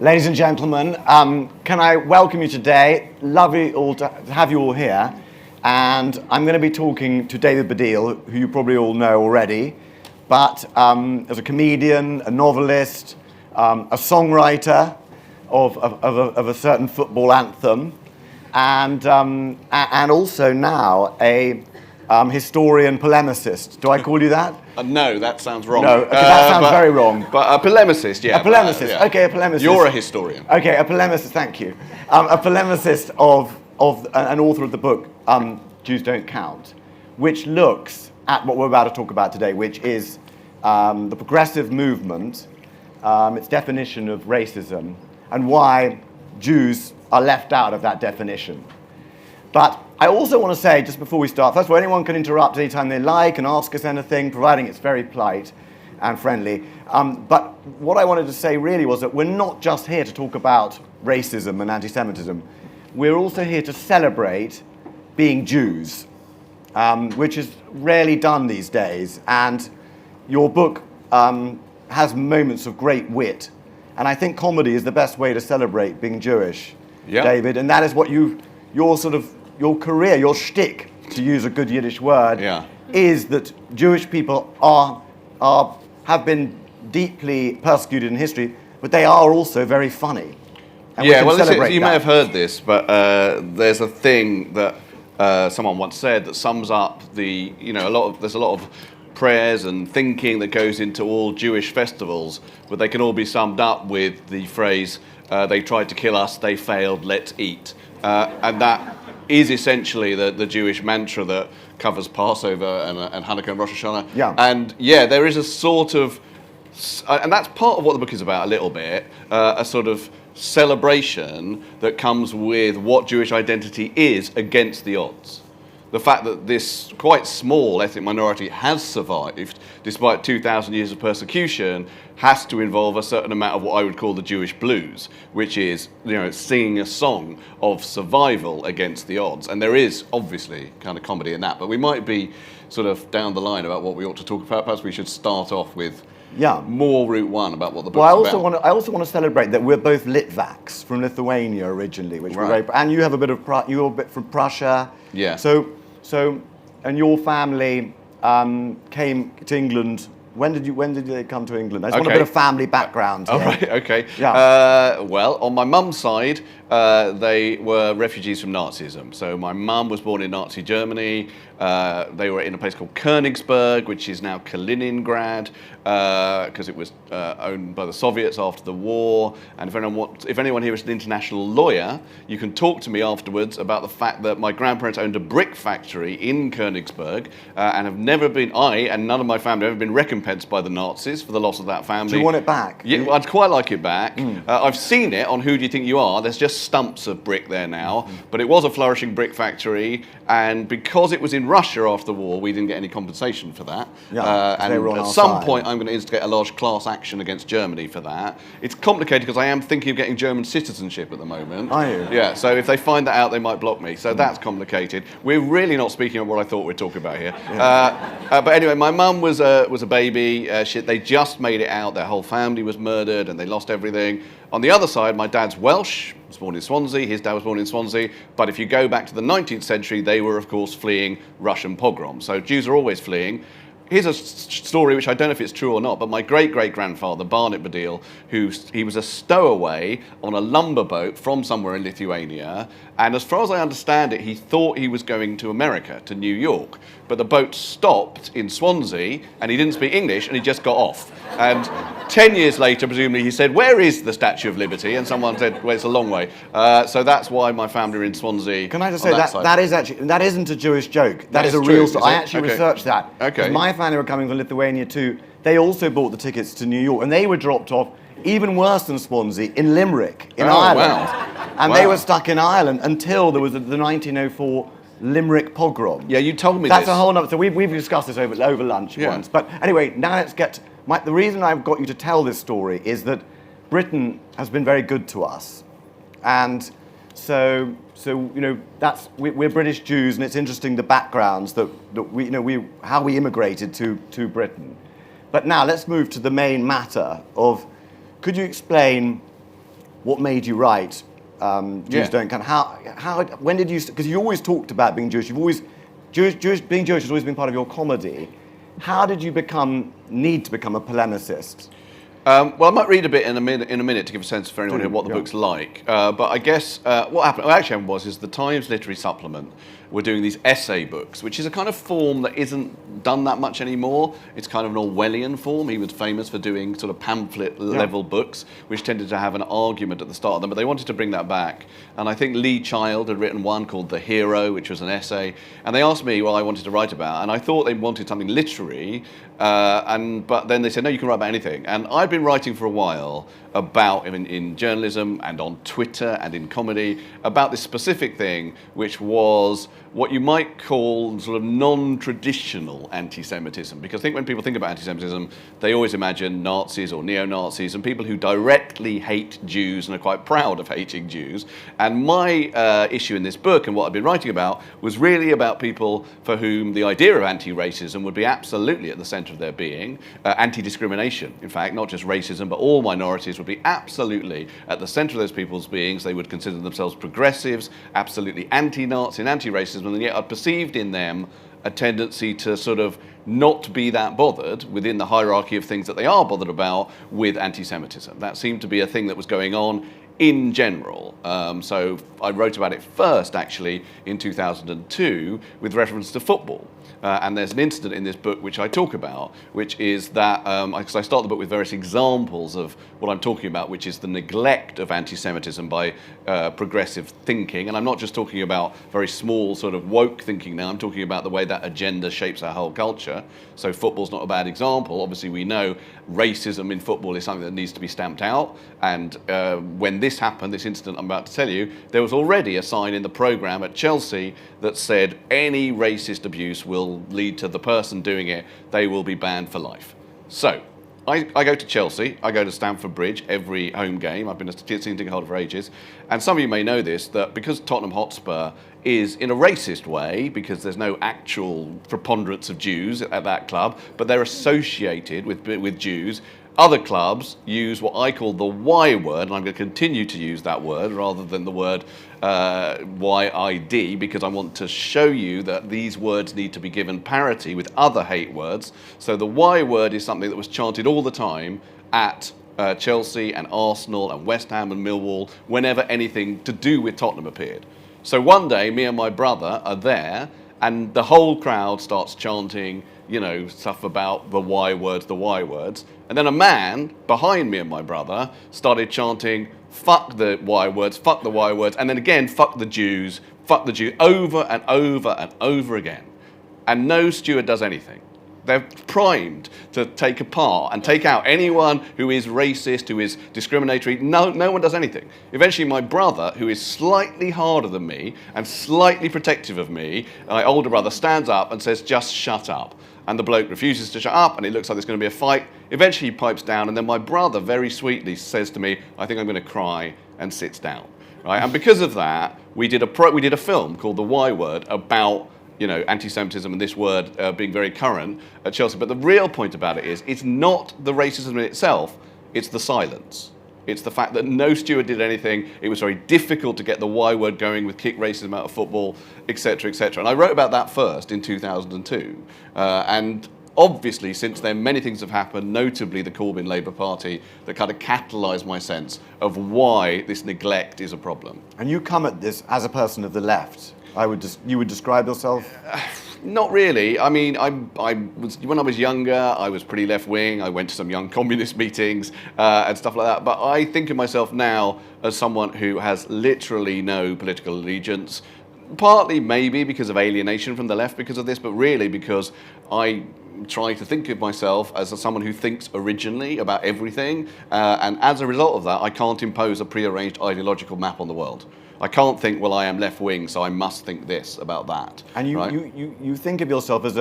Ladies and gentlemen, can I welcome you today? Lovely all to have you all here. And I'm going to be talking to David Baddiel, who you probably all know already, but as a comedian, a novelist, a songwriter of a certain football anthem, and also now a historian polemicist. Do I call you that? No, that sounds wrong. No, okay, that sounds very wrong. But a polemicist, yeah. A polemicist, yeah. okay, a polemicist. You're a historian. Okay, a polemicist, thank you. A polemicist of an author of the book, Jews Don't Count, which looks at what we're about to talk about today, which is the progressive movement, its definition of racism, and why Jews are left out of that definition. But I also want to say, just before we start, first of all, anyone can interrupt anytime they like and ask us anything, providing it's very polite and friendly. But what I wanted to say really was that we're not just here to talk about racism and anti-Semitism. We're also here to celebrate being Jews, which is rarely done these days. And your book has moments of great wit. And I think comedy is the best way to celebrate being Jewish, David. And that is what your career, your shtick, to use a good Yiddish word, is that Jewish people have been deeply persecuted in history, but they are also very funny. And you may have heard this, but there's a thing that someone once said that sums up there's a lot of prayers and thinking that goes into all Jewish festivals, but they can all be summed up with the phrase, they tried to kill us, they failed, let's eat. And that is essentially the Jewish mantra that covers Passover and Hanukkah and Rosh Hashanah. Yeah. And there is a sort of, and that's part of what the book is about a little bit, a sort of celebration that comes with what Jewish identity is against the odds. The fact that this quite small ethnic minority has survived, despite 2,000 years of persecution, has to involve a certain amount of what I would call the Jewish blues, which is, singing a song of survival against the odds. And there is obviously kind of comedy in that, but we might be sort of down the line about what we ought to talk about. Perhaps we should start off with more Route 1 about what the book's about. I also want to celebrate that we're both Litvaks from Lithuania originally, which we're very, and you have a bit of you're a bit from Prussia. Yeah. So, and your family came to England. When did they come to England? I just want a bit of family background here. Oh, right, okay. Yeah. Well, on my mum's side, they were refugees from Nazism. So my mum was born in Nazi Germany. They were in a place called Königsberg, which is now Kaliningrad, because it was owned by the Soviets after the war. And if anyone here is an international lawyer, you can talk to me afterwards about the fact that my grandparents owned a brick factory in Königsberg and have never been, I and none of my family have ever been recompensed by the Nazis for the loss of that family. Do you want it back? Yeah, I'd quite like it back. I've seen it on Who Do You Think You Are? There's just stumps of brick there now, but it was a flourishing brick factory, and because it was in Russia after the war, we didn't get any compensation for that. And at some point, I'm going to instigate a large class action against Germany for that. It's complicated because I am thinking of getting German citizenship at the moment. Are you? Yeah, so if they find that out, they might block me. So that's complicated. We're really not speaking of what I thought we'd talk about here. But anyway, my mum was a baby. They just made it out. Their whole family was murdered and they lost everything. On the other side, my dad's Welsh, was born in Swansea, his dad was born in Swansea, but if you go back to the 19th century, they were, of course, fleeing Russian pogroms. So Jews are always fleeing. Here's a story which I don't know if it's true or not, but my great-great-grandfather, Barnet Baddiel, he was a stowaway on a lumber boat from somewhere in Lithuania, and as far as I understand it, he thought he was going to America, to New York, but the boat stopped in Swansea, and he didn't speak English, and he just got off. And 10 years later, presumably, he said, "Where is the Statue of Liberty?" And someone said, "Well, it's a long way." So that's why my family are in Swansea. Can I just say that isn't a Jewish joke. That is a real story. I actually researched that. Okay. My family were coming from Lithuania too. They also bought the tickets to New York, and they were dropped off, even worse than Swansea, in Limerick, in Ireland. Wow. And they were stuck in Ireland until there was the 1904 Limerick pogrom. Yeah, you told me That's this. a whole other. So we've discussed this over lunch once. But anyway, now let's get. The reason I've got you to tell this story is that Britain has been very good to us, and so we're British Jews, and it's interesting the backgrounds that how we immigrated to Britain. But now let's move to the main matter of, could you explain what made you write Jews Don't Count? When did you? Because you always talked about being Jewish. You've always being Jewish has always been part of your comedy. How did you need to become a polemicist? Well, I might read a bit in a minute to give a sense for anyone what the book's like. But I guess what happened, what actually happened is the Times Literary Supplement were doing these essay books, which is a kind of form that isn't done that much anymore. It's kind of an Orwellian form. He was famous for doing sort of pamphlet-level books, which tended to have an argument at the start of them, but they wanted to bring that back. And I think Lee Child had written one called The Hero, which was an essay, and they asked me what I wanted to write about, and I thought they wanted something literary, but then they said, no, you can write about anything. And I'd been writing for a while about, in journalism and on Twitter and in comedy, about this specific thing, which was what you might call sort of non-traditional anti-Semitism. Because I think when people think about anti-Semitism, they always imagine Nazis or neo-Nazis and people who directly hate Jews and are quite proud of hating Jews. And my issue in this book and what I've been writing about was really about people for whom the idea of anti-racism would be absolutely at the centre of their being. Anti-discrimination, in fact, not just racism, but all minorities would be absolutely at the centre of those people's beings. They would consider themselves progressives, absolutely anti-Nazi and anti-racism, and yet are perceived in them a tendency to sort of not be that bothered within the hierarchy of things that they are bothered about with anti-Semitism. That seemed to be a thing that was going on in general. So I wrote about it first, actually, in 2002 with reference to football. And there's an incident in this book which I talk about, which is that, because I start the book with various examples of what I'm talking about, which is the neglect of anti-Semitism by progressive thinking. And I'm not just talking about very small sort of woke thinking now, I'm talking about the way that agenda shapes our whole culture. So football's not a bad example. Obviously we know racism in football is something that needs to be stamped out. And when this happened, this incident I'm about to tell you, there was already a sign in the programme at Chelsea that said any racist abuse will lead to the person doing it, they will be banned for life. So I go to Chelsea, I go to Stamford Bridge every home game. I've been a season ticket holder for ages. And some of you may know this, that because Tottenham Hotspur is in a racist way, because there's no actual preponderance of Jews at that club, but they're associated with Jews, other clubs use what I call the Y word, and I'm going to continue to use that word rather than the word YID, because I want to show you that these words need to be given parity with other hate words. So the Y word is something that was chanted all the time at Chelsea and Arsenal and West Ham and Millwall whenever anything to do with Tottenham appeared. So one day, me and my brother are there, and the whole crowd starts chanting, you know, stuff about the Y words, the Y words. And then a man behind me and my brother started chanting, fuck the Y words, fuck the Y words, and then again, fuck the Jews, over and over and over again. And no steward does anything. They're primed to take apart and take out anyone who is racist, who is discriminatory. No one does anything. Eventually, my brother, who is slightly harder than me and slightly protective of me, my older brother, stands up and says, just shut up. And the bloke refuses to shut up, and it looks like there's going to be a fight. Eventually, he pipes down, and then my brother very sweetly says to me, I think I'm going to cry, and sits down. Right? And because of that, we did a film called The Y Word about, you know, anti-Semitism and this word being very current at Chelsea. But the real point about it is, it's not the racism in itself, it's the silence. It's the fact that no steward did anything. It was very difficult to get the Y word going with kick racism out of football, etc., etc. And I wrote about that first in 2002. And obviously, since then, many things have happened, notably the Corbyn Labour Party, that kind of catalysed my sense of why this neglect is a problem. And you come at this as a person of the left. You would describe yourself? Not really. I mean, when I was younger, I was pretty left-wing. I went to some young communist meetings and stuff like that. But I think of myself now as someone who has literally no political allegiance, partly maybe because of alienation from the left because of this, but really because I try to think of myself as someone who thinks originally about everything. And as a result of that, I can't impose a prearranged ideological map on the world. I can't think, well, I am left-wing, so I must think this about that. And you think of yourself as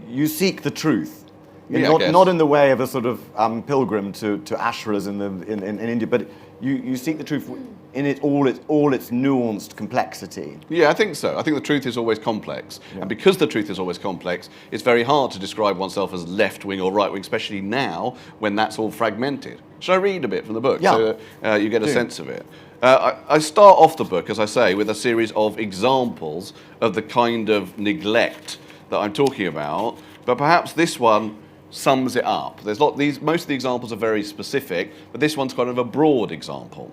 you seek the truth. Yeah, not in the way of a sort of pilgrim to ashras in India, but you seek the truth in all its nuanced complexity. Yeah, I think so. I think the truth is always complex. Yeah. And because the truth is always complex, it's very hard to describe oneself as left-wing or right-wing, especially now when that's all fragmented. Shall I read a bit from the book Yeah. so you get a sense of it? I start off the book, as I say, with a series of examples of the kind of neglect that I'm talking about, but perhaps this one sums it up. Most of the examples are very specific, but this one's kind of a broad example.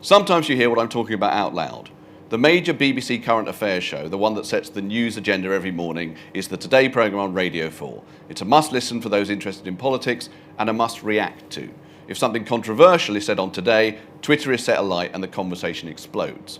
Sometimes you hear what I'm talking about out loud. The major BBC current affairs show, the one that sets the news agenda every morning, is the Today programme on Radio 4. It's a must-listen for those interested in politics and a must-react to. If something controversial is said on Today, Twitter is set alight and the conversation explodes.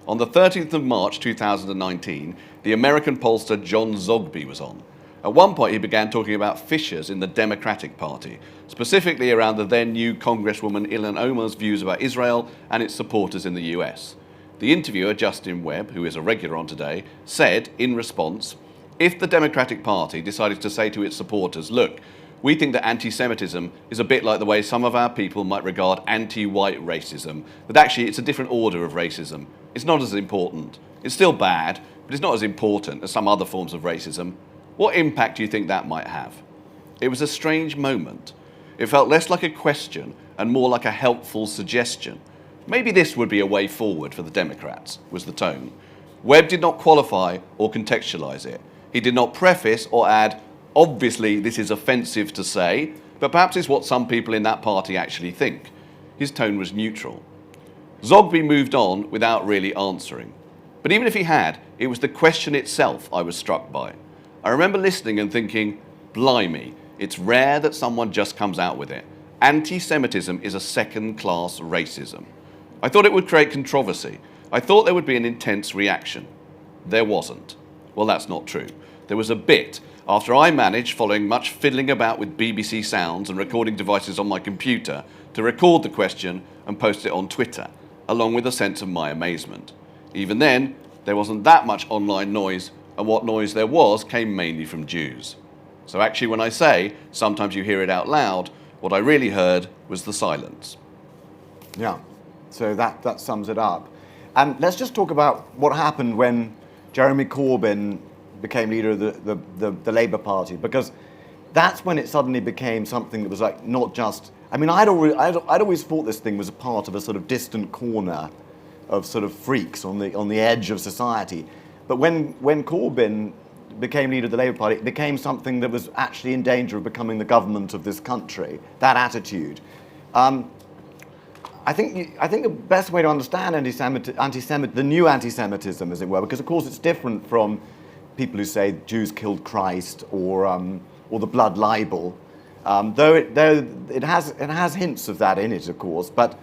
On the 13th of March 2019, the American pollster John Zogby was on. At one point, he began talking about fissures in the Democratic Party, specifically around the then new Congresswoman Ilhan Omar's views about Israel and its supporters in the US. The interviewer, Justin Webb, who is a regular on Today, said, in response, if the Democratic Party decided to say to its supporters, look, we think that anti-Semitism is a bit like the way some of our people might regard anti-white racism, but actually it's a different order of racism. It's not as important. It's still bad, but it's not as important as some other forms of racism. What impact do you think that might have? It was a strange moment. It felt less like a question and more like a helpful suggestion. Maybe this would be a way forward for the Democrats, was the tone. Webb did not qualify or contextualise it. He did not preface or add, obviously this is offensive to say, but perhaps it's what some people in that party actually think. His tone was neutral. Zogby moved on without really answering. But even if he had, it was the question itself I was struck by. I remember listening and thinking, blimey, it's rare that someone just comes out with it. Anti-Semitism is a second-class racism. I thought it would create controversy. I thought there would be an intense reaction. There wasn't. Well, that's not true. There was a bit after I managed, following much fiddling about with BBC sounds and recording devices on my computer, to record the question and post it on Twitter, along with a sense of my amazement. Even then, there wasn't that much online noise, and what noise there was came mainly from Jews. So actually, when I say, sometimes you hear it out loud, what I really heard was the silence. Yeah, so that sums it up. And let's just talk about what happened when Jeremy Corbyn became leader of the Labour Party, because that's when it suddenly became something that was like not just... I mean, I'd always thought this thing was a part of a sort of distant corner of sort of freaks on the edge of society. But when Corbyn became leader of the Labour Party, it became something that was actually in danger of becoming the government of this country, that attitude. I think the best way to understand the new anti-Semitism, as it were, because of course it's different from people who say Jews killed Christ or the blood libel, though it has hints of that in it, of course. But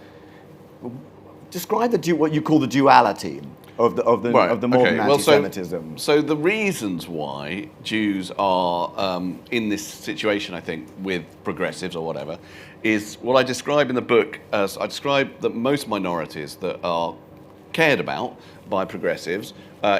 describe what you call the duality of the modern anti-Semitism. So the reasons why Jews are in this situation, I think, with progressives or whatever, is what I describe in the book as I describe that most minorities that are cared about by progressives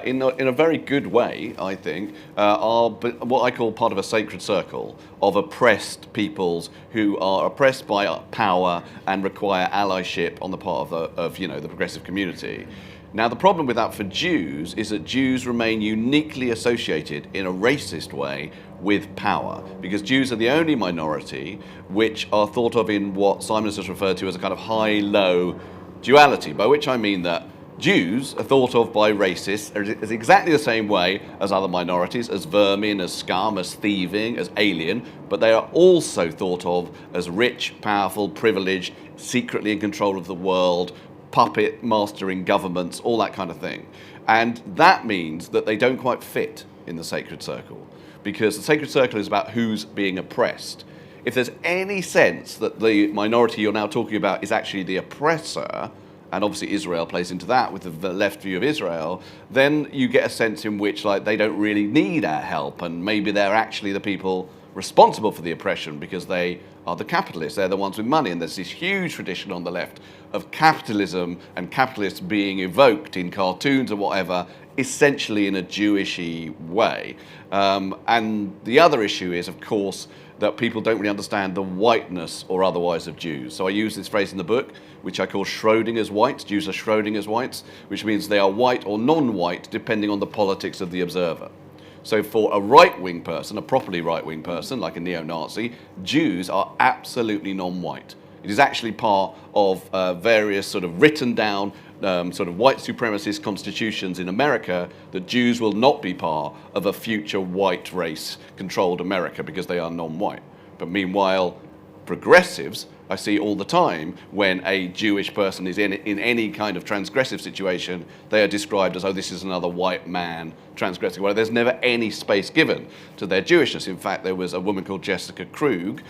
in a very good way, I think, are what I call part of a sacred circle of oppressed peoples who are oppressed by power and require allyship on the part of the progressive community. Now, the problem with that for Jews is that Jews remain uniquely associated in a racist way with power, because Jews are the only minority which are thought of in what Simon has just referred to as a kind of high-low duality, by which I mean that Jews are thought of by racists as exactly the same way as other minorities, as vermin, as scum, as thieving, as alien, but they are also thought of as rich, powerful, privileged, secretly in control of the world, puppet mastering governments, all that kind of thing. And that means that they don't quite fit in the sacred circle, because the sacred circle is about who's being oppressed. If there's any sense that the minority you're now talking about is actually the oppressor, and obviously Israel plays into that with the left view of Israel, then you get a sense in which they don't really need our help, and maybe they're actually the people responsible for the oppression because they are the capitalists, they're the ones with money, and there's this huge tradition on the left of capitalism and capitalists being evoked in cartoons or whatever, essentially in a Jewishy way. And the other issue is, of course, that people don't really understand the whiteness or otherwise of Jews. So I use this phrase in the book, which I call Schrodinger's whites. Jews are Schrodinger's whites, which means they are white or non-white depending on the politics of the observer. So for a right-wing person, a properly right-wing person, like a neo-Nazi, Jews are absolutely non-white. It is actually part of various sort of written down sort of white supremacist constitutions in America that Jews will not be part of a future white race controlled America because they are non-white. But meanwhile, progressives I see all the time when a Jewish person is in any kind of transgressive situation, they are described as, oh, this is another white man transgressing. Well, there's never any space given to their Jewishness. In fact, there was a woman called Jessica Krug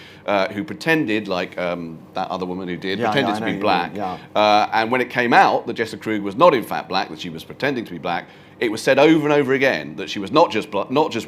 who pretended, like that other woman who did, pretended to be black. And when it came out that Jessica Krug was not in fact black, that she was pretending to be black, it was said over and over again that she was not just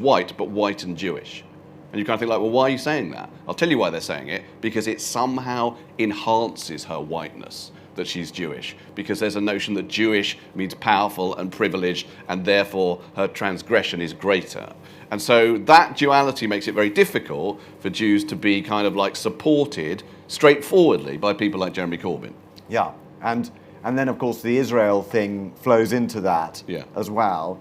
white, but white and Jewish. And you kind of think like, well, why are you saying that? I'll tell you why they're saying it, because it somehow enhances her whiteness, that she's Jewish, because there's a notion that Jewish means powerful and privileged, and therefore her transgression is greater. And so that duality makes it very difficult for Jews to be kind of like supported straightforwardly by people like Jeremy Corbyn. Yeah, and then of course the Israel thing flows into that as well.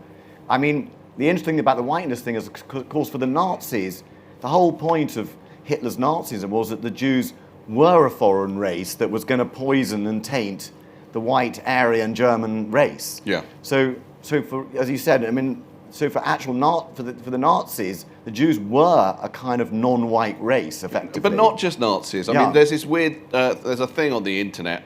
I mean, the interesting thing about the whiteness thing is, of course, for the Nazis, the whole point of Hitler's Nazism was that the Jews were a foreign race that was going to poison and taint the white Aryan German race. Yeah. So for, as you said, I mean, so for the Nazis, the Jews were a kind of non-white race, effectively. But not just Nazis. I mean, there's this weird, there's a thing on the internet,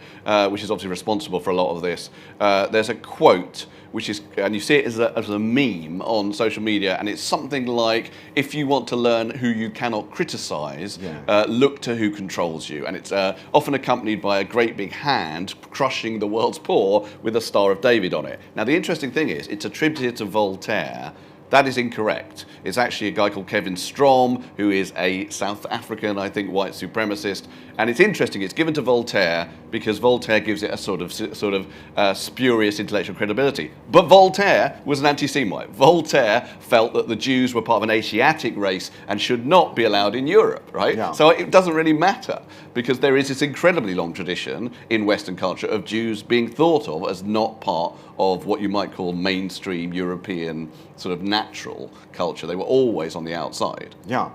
which is obviously responsible for a lot of this. There's a quote, which is, and you see it as a meme on social media, and it's something like, if you want to learn who you cannot criticize, look to who controls you. And it's often accompanied by a great big hand crushing the world's poor with a Star of David on it. Now, the interesting thing is, it's attributed to Voltaire. That is incorrect. It's actually a guy called Kevin Strom, who is a South African, I think, white supremacist. And it's interesting, it's given to Voltaire because Voltaire gives it a sort of spurious intellectual credibility. But Voltaire was an anti-Semite. Voltaire felt that the Jews were part of an Asiatic race and should not be allowed in Europe, right? Yeah. So it doesn't really matter because there is this incredibly long tradition in Western culture of Jews being thought of as not part of what you might call mainstream European sort of natural culture. They were always on the outside. Yeah.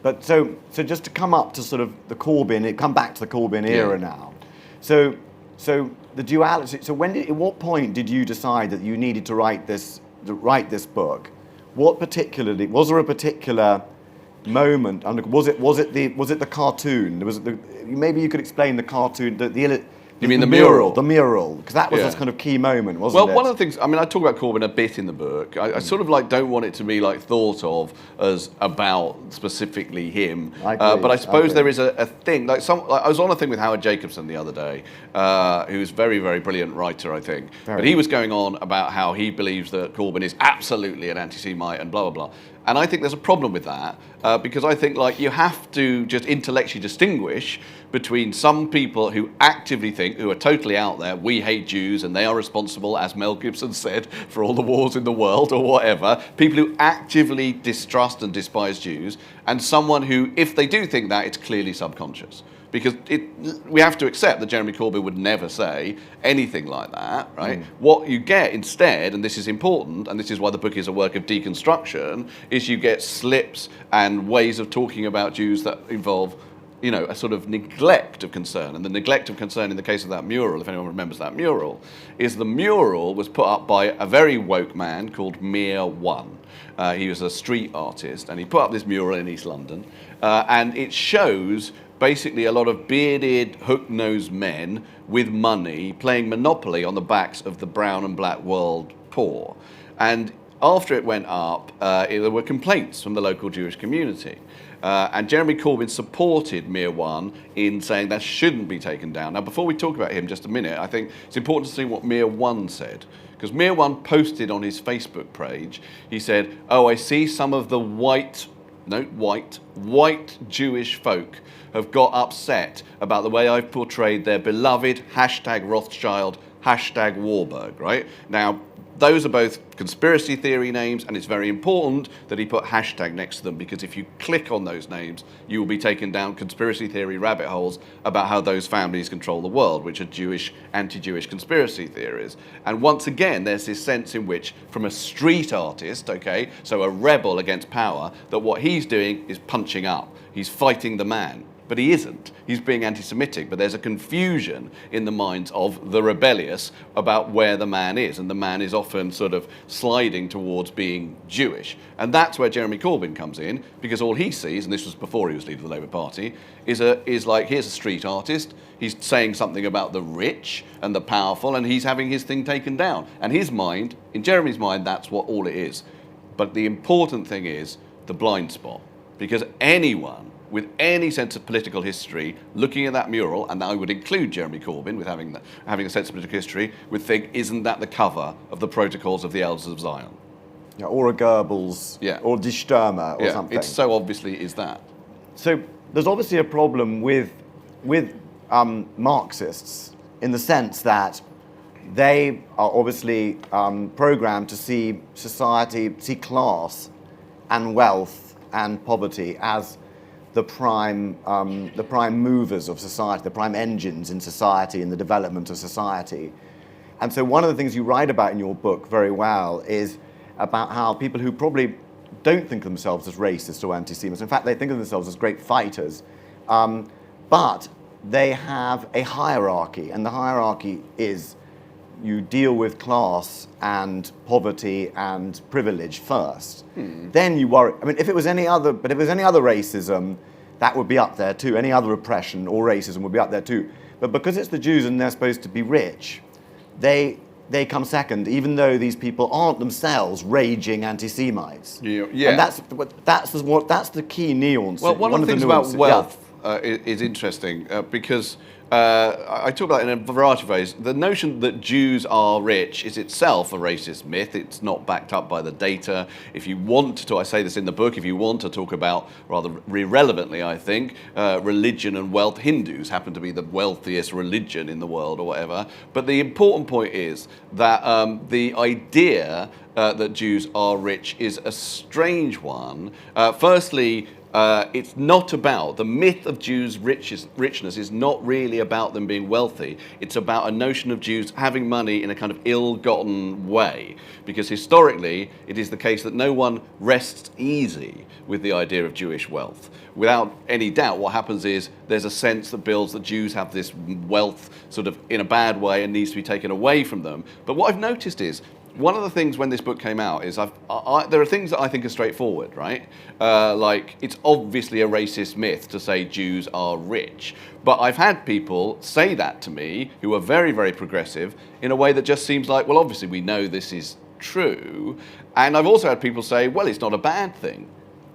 But so just to come up to sort of the Corbyn, come back to the Corbyn era now. So the duality. So at what point did you decide that you needed to write this book? What particularly was there a particular moment? Was it the cartoon? Maybe you could explain the cartoon. You mean the mural? The mural, because that was this kind of key moment, wasn't it? Well, one of the things, I mean, I talk about Corbyn a bit in the book. I sort of like don't want it to be like thought of as about specifically him. But I suppose there is a thing, like I was on a thing with Howard Jacobson the other day, who's a very, very brilliant writer, I think. But he was going on about how he believes that Corbyn is absolutely an anti-Semite and blah, blah, blah. And I think there's a problem with that because I think like you have to just intellectually distinguish between some people who actively think, who are totally out there, we hate Jews and they are responsible, as Mel Gibson said, for all the wars in the world or whatever, people who actively distrust and despise Jews, and someone who, if they do think that, it's clearly subconscious. Because we have to accept that Jeremy Corbyn would never say anything like that, right? What you get instead, and this is important, and this is why the book is a work of deconstruction, is you get slips and ways of talking about Jews that involve, you know, a sort of neglect of concern. And the neglect of concern in the case of that mural, if anyone remembers that mural, is the mural was put up by a very woke man called Mir One. He was a street artist, and he put up this mural in East London, and it shows basically a lot of bearded, hook-nosed men with money playing Monopoly on the backs of the brown and black world poor. And after it went up, there were complaints from the local Jewish community. And Jeremy Corbyn supported Mir One in saying that shouldn't be taken down. Now, before we talk about him just a minute, I think it's important to see what Mir One said. Because Mir One posted on his Facebook page, he said, oh, I see some of the white Jewish folk have got upset about the way I've portrayed their beloved #Rothschild, #Warburg, right? Now, those are both conspiracy theory names, and it's very important that he put hashtag next to them, because if you click on those names, you will be taken down conspiracy theory rabbit holes about how those families control the world, which are Jewish, anti-Jewish conspiracy theories. And once again, there's this sense in which, from a street artist, okay, so a rebel against power, that what he's doing is punching up. He's fighting the man. But he isn't. He's being anti-Semitic, but there's a confusion in the minds of the rebellious about where the man is, and the man is often sort of sliding towards being Jewish. And that's where Jeremy Corbyn comes in, because all he sees, and this was before he was leader of the Labour Party, is like, here's a street artist, he's saying something about the rich and the powerful, and he's having his thing taken down. And his mind, in Jeremy's mind, that's what all it is. But the important thing is the blind spot, because anyone with any sense of political history, looking at that mural, and I would include Jeremy Corbyn with having a sense of political history, would think, isn't that the cover of the Protocols of the Elders of Zion? Yeah, or a Goebbels, or Die Stürmer, or something. It so obviously is that. So there's obviously a problem with Marxists in the sense that they are obviously programmed to see society, see class and wealth and poverty as the prime movers of society, the prime engines in society, in the development of society. And so one of the things you write about in your book very well is about how people who probably don't think of themselves as racist or anti-Semites, in fact, they think of themselves as great fighters, but they have a hierarchy, and the hierarchy is you deal with class and poverty and privilege first. Then you worry. I mean, if it was any other racism, that would be up there too. Any other oppression or racism would be up there too. But because it's the Jews and they're supposed to be rich, they come second, even though these people aren't themselves raging anti-Semites. Yeah. And that's the key nuance. Well, one of the things about wealth is interesting because I talk about it in a variety of ways. The notion that Jews are rich is itself a racist myth. It's not backed up by the data. If you want to, I say this in the book, if you want to talk about, rather irrelevantly, I think, religion and wealth, Hindus happen to be the wealthiest religion in the world or whatever. But the important point is that the idea that Jews are rich is a strange one. Firstly, it's not about, the myth of Jews' richness is not really about them being wealthy. It's about a notion of Jews having money in a kind of ill-gotten way. Because historically, it is the case that no one rests easy with the idea of Jewish wealth. Without any doubt, what happens is there's a sense that builds that Jews have this wealth sort of in a bad way and needs to be taken away from them. But what I've noticed is, one of the things when this book came out is there are things that I think are straightforward, right? Like, it's obviously a racist myth to say Jews are rich. But I've had people say that to me who are very, very progressive in a way that just seems like, well, obviously we know this is true. And I've also had people say, well, it's not a bad thing.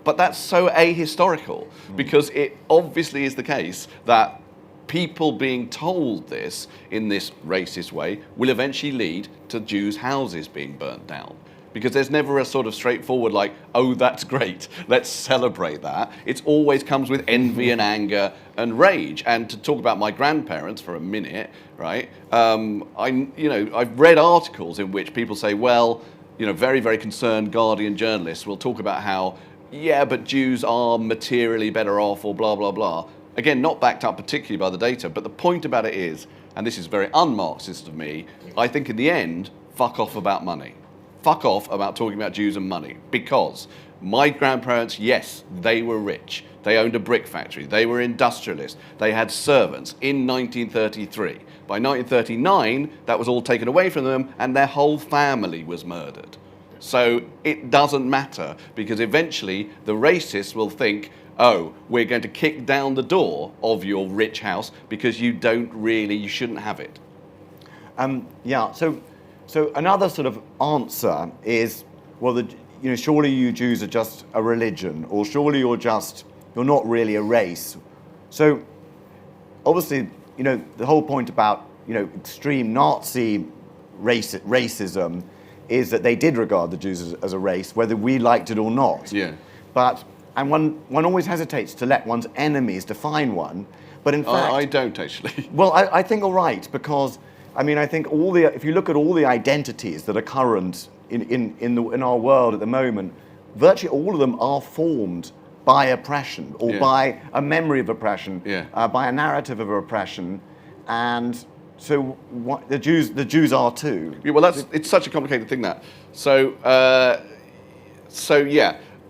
But that's so ahistorical, because it obviously is the case that people being told this in this racist way will eventually lead to Jews' houses being burnt down. Because there's never a sort of straightforward like, oh, that's great, let's celebrate that. It always comes with envy and anger and rage. And to talk about my grandparents for a minute, right? I've read articles in which people say, well, very, very concerned Guardian journalists will talk about how, yeah, but Jews are materially better off or blah, blah, blah. Again, not backed up particularly by the data, but the point about it is, and this is very un-Marxist of me, I think in the end, fuck off about money. Fuck off about talking about Jews and money. Because my grandparents, yes, they were rich. They owned a brick factory. They were industrialists. They had servants in 1933. By 1939, that was all taken away from them, and their whole family was murdered. So it doesn't matter, because eventually the racists will think, oh, we're going to kick down the door of your rich house because you shouldn't have it. So another sort of answer is, well, surely you Jews are just a religion, or surely you're not really a race. So obviously, the whole point about, extreme Nazi racism is that they did regard the Jews as a race, whether we liked it or not. Yeah. And one always hesitates to let one's enemies define one, but in fact... I don't, actually. Well, I think you're right, because I mean, I think if you look at all the identities that are current in our world at the moment, virtually all of them are formed by oppression or by a memory of oppression, by a narrative of oppression, and so the Jews are too. Yeah, well, it's such a complicated thing that.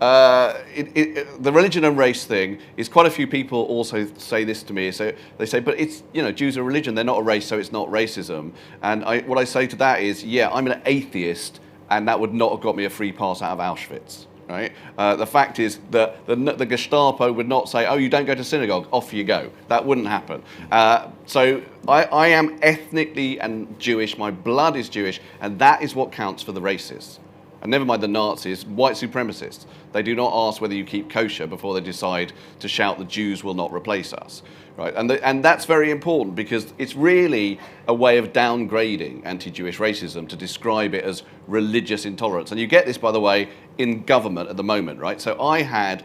The religion and race thing is quite a few people also say this to me. So they say, but it's, Jews are a religion, they're not a race, so it's not racism. And what I say to that is, I'm an atheist, and that would not have got me a free pass out of Auschwitz. Right? The fact is that the Gestapo would not say, oh, you don't go to synagogue, off you go. That wouldn't happen. So I am ethnically and Jewish, my blood is Jewish, and that is what counts for the racists. And never mind the Nazis, white supremacists. They do not ask whether you keep kosher before they decide to shout the Jews will not replace us. Right? And that's very important because it's really a way of downgrading anti-Jewish racism to describe it as religious intolerance. And you get this, by the way, in government at the moment, right? So I had,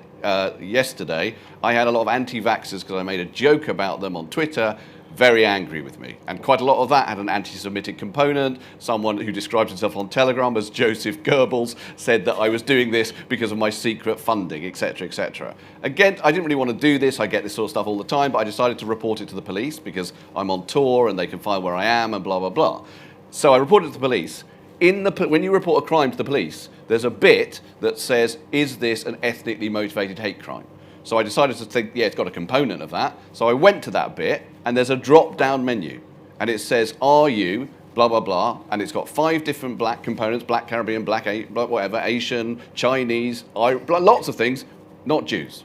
yesterday, I had a lot of anti-vaxxers because I made a joke about them on Twitter, very angry with me. And quite a lot of that had an anti-Semitic component. Someone who describes himself on Telegram as Joseph Goebbels said that I was doing this because of my secret funding, etc., etc. Again, I didn't really want to do this. I get this sort of stuff all the time, but I decided to report it to the police because I'm on tour and they can find where I am and blah, blah, blah. So I reported it to the police. When you report a crime to the police, there's a bit that says, is this an ethnically motivated hate crime? So I decided to think, it's got a component of that. So I went to that bit, and there's a drop-down menu. And it says, are you, blah, blah, blah. And it's got 5 different black components, black Caribbean, black whatever, Asian, Chinese, lots of things, not Jews.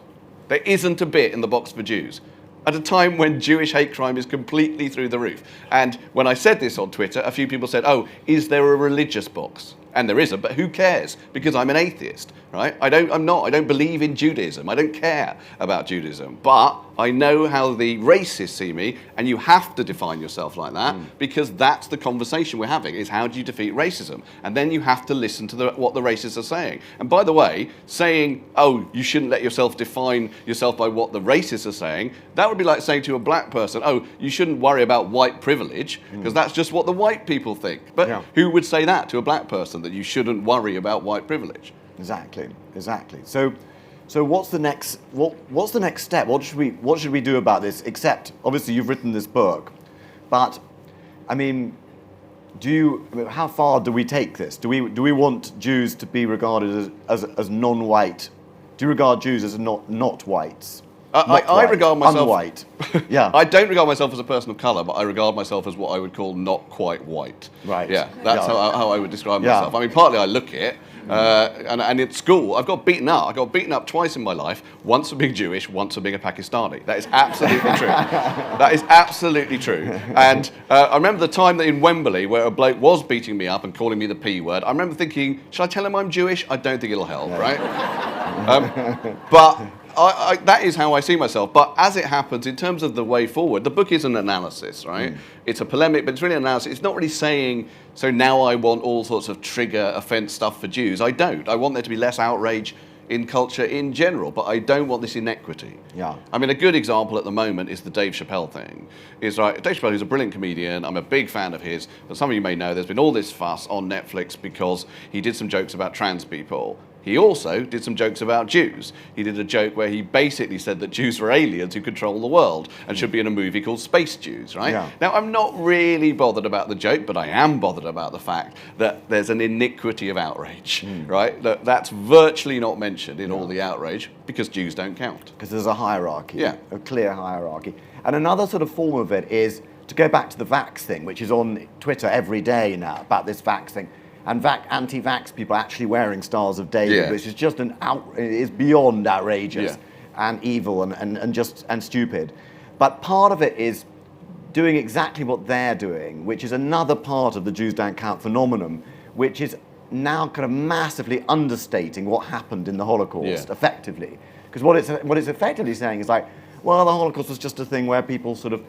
There isn't a bit in the box for Jews. At a time when Jewish hate crime is completely through the roof. And when I said this on Twitter, a few people said, oh, is there a religious box? And there isn't, but who cares? Because I'm an atheist, right? I don't believe in Judaism. I don't care about Judaism. But I know how the racists see me, and you have to define yourself like that because that's the conversation we're having, is how do you defeat racism? And then you have to listen to what the racists are saying. And by the way, saying, oh, you shouldn't let yourself define yourself by what the racists are saying, that would be like saying to a black person, oh, you shouldn't worry about white privilege because that's just what the white people think. But who would say that to a black person, that you shouldn't worry about white privilege? Exactly. So what's the next step? What should we do about this? Except obviously you've written this book, but I mean, how far do we take this? Do we want Jews to be regarded as non-white? Do you regard Jews as not whites? I regard myself unwhite. Yeah. I don't regard myself as a person of colour, but I regard myself as what I would call not quite white. Right. Yeah, that's how I would describe myself. I mean, partly I look it, and at school I've got beaten up. I got beaten up twice in my life. Once for being Jewish, once for being a Pakistani. That is absolutely true. That is absolutely true. And I remember the time that in Wembley where a bloke was beating me up and calling me the P word. I remember thinking, should I tell him I'm Jewish? I don't think it'll help, right? But that is how I see myself. But as it happens, in terms of the way forward, the book is an analysis, right? It's a polemic, but it's really an analysis. It's not really saying, so now I want all sorts of trigger offence stuff for Jews. I don't. I want there to be less outrage in culture in general, but I don't want this inequity. Yeah. I mean, a good example at the moment is the Dave Chappelle thing. Dave Chappelle, who's a brilliant comedian, I'm a big fan of his, but some of you may know there's been all this fuss on Netflix because he did some jokes about trans people. He also did some jokes about Jews. He did a joke where he basically said that Jews were aliens who control the world and should be in a movie called Space Jews, right? Yeah. Now, I'm not really bothered about the joke, but I am bothered about the fact that there's an iniquity of outrage, right? That's virtually not mentioned in all the outrage because Jews don't count. Because there's a hierarchy, a clear hierarchy. And another sort of form of it is, to go back to the vax thing, which is on Twitter every day now, about this vax thing, and anti-vax people actually wearing Stars of David, which is just is beyond outrageous and evil and stupid. But part of it is doing exactly what they're doing, which is another part of the Jews don't count phenomenon, which is now kind of massively understating what happened in the Holocaust, effectively. Because what it's effectively saying is like, well, the Holocaust was just a thing where people sort of,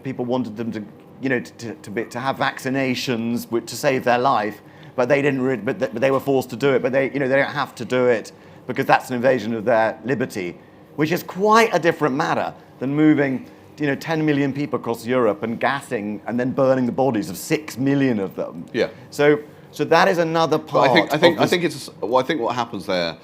people wanted them to, to have vaccinations to save their life, but they didn't. But they were forced to do it. But they don't have to do it because that's an invasion of their liberty, which is quite a different matter than moving 10 million people across Europe and gassing and then burning the bodies of 6 million of them. Yeah. So that is another part. I think what happens there,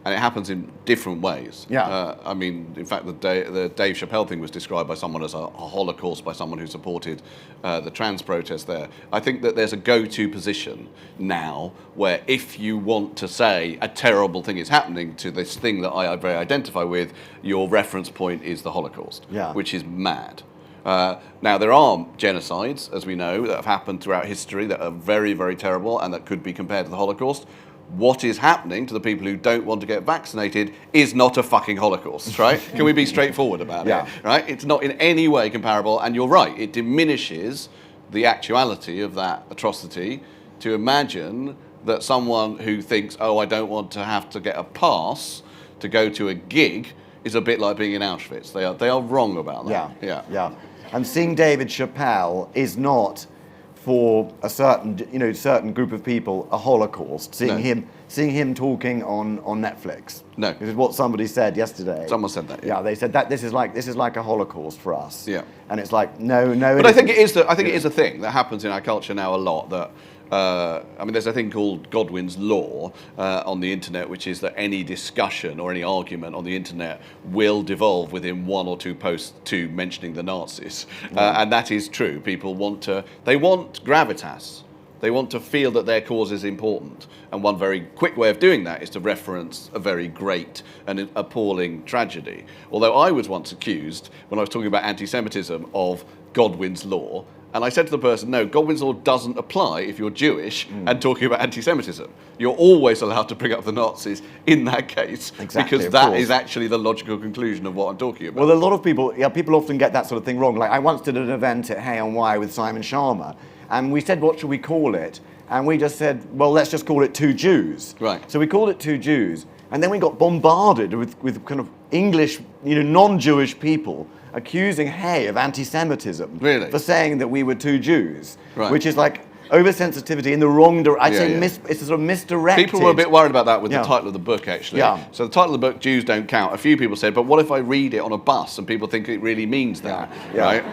and it happens in different ways. Yeah. I mean, in fact, the Dave Chappelle thing was described by someone as a Holocaust by someone who supported the trans protest there. I think that there's a go-to position now where if you want to say a terrible thing is happening to this thing that I very identify with, your reference point is the Holocaust, which is mad. Now, there are genocides, as we know, that have happened throughout history that are very, very terrible and that could be compared to the Holocaust. What is happening to the people who don't want to get vaccinated is not a fucking Holocaust, right? Can we be straightforward about it, right? It's not in any way comparable, and you're right, it diminishes the actuality of that atrocity to imagine that someone who thinks, oh, I don't want to have to get a pass to go to a gig is a bit like being in Auschwitz. They are wrong about that. Yeah. And seeing David Chappelle is not for a certain group of people a Holocaust. Seeing him talking on Netflix. No, this is what somebody said yesterday. Someone said that. Yeah, they said that this is like a Holocaust for us. Yeah, and it's like no. But I think it is. I think it is a thing that happens in our culture now a lot. That I mean, there's a thing called Godwins Law on the internet, which is that any discussion or any argument on the internet will devolve within one or two posts to mentioning the Nazis, and that is true. People want gravitas. They want to feel that their cause is important, and one very quick way of doing that is to reference a very great and appalling tragedy. Although I was once accused, when I was talking about anti-Semitism, of Godwins Law. And I said to the person, no, Godwin's Law doesn't apply if you're Jewish and talking about anti-Semitism. You're always allowed to bring up the Nazis in that case, because that is actually the logical conclusion of what I'm talking about. Well, a lot of people often get that sort of thing wrong. Like, I once did an event at Hay on Wye with Simon Sharma, and we said, what should we call it? And we just said, well, let's just call it Two Jews. Right. So we called it Two Jews, and then we got bombarded with kind of English, non-Jewish people accusing Hay of anti-Semitism for saying that we were two Jews, which is like oversensitivity in the wrong direction. It's a sort of misdirected. People were a bit worried about that with the title of the book, actually. So the title of the book, Jews Don't Count. A few people said, but what if I read it on a bus and people think it really means that, right?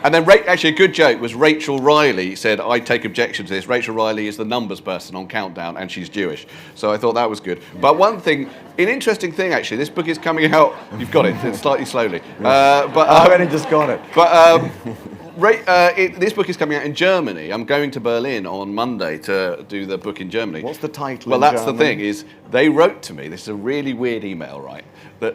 And then, actually, a good joke was Rachel Riley said, I take objection to this. Rachel Riley is the numbers person on Countdown, and she's Jewish. So I thought that was good. But one thing, an interesting thing, actually, this book is coming out, you've got it, it's slightly slowly. I've only just got it. But this book is coming out in Germany. I'm going to Berlin on Monday to do the book in Germany. What's the title? Well, that's the thing, is they wrote to me, this is a really weird email, right?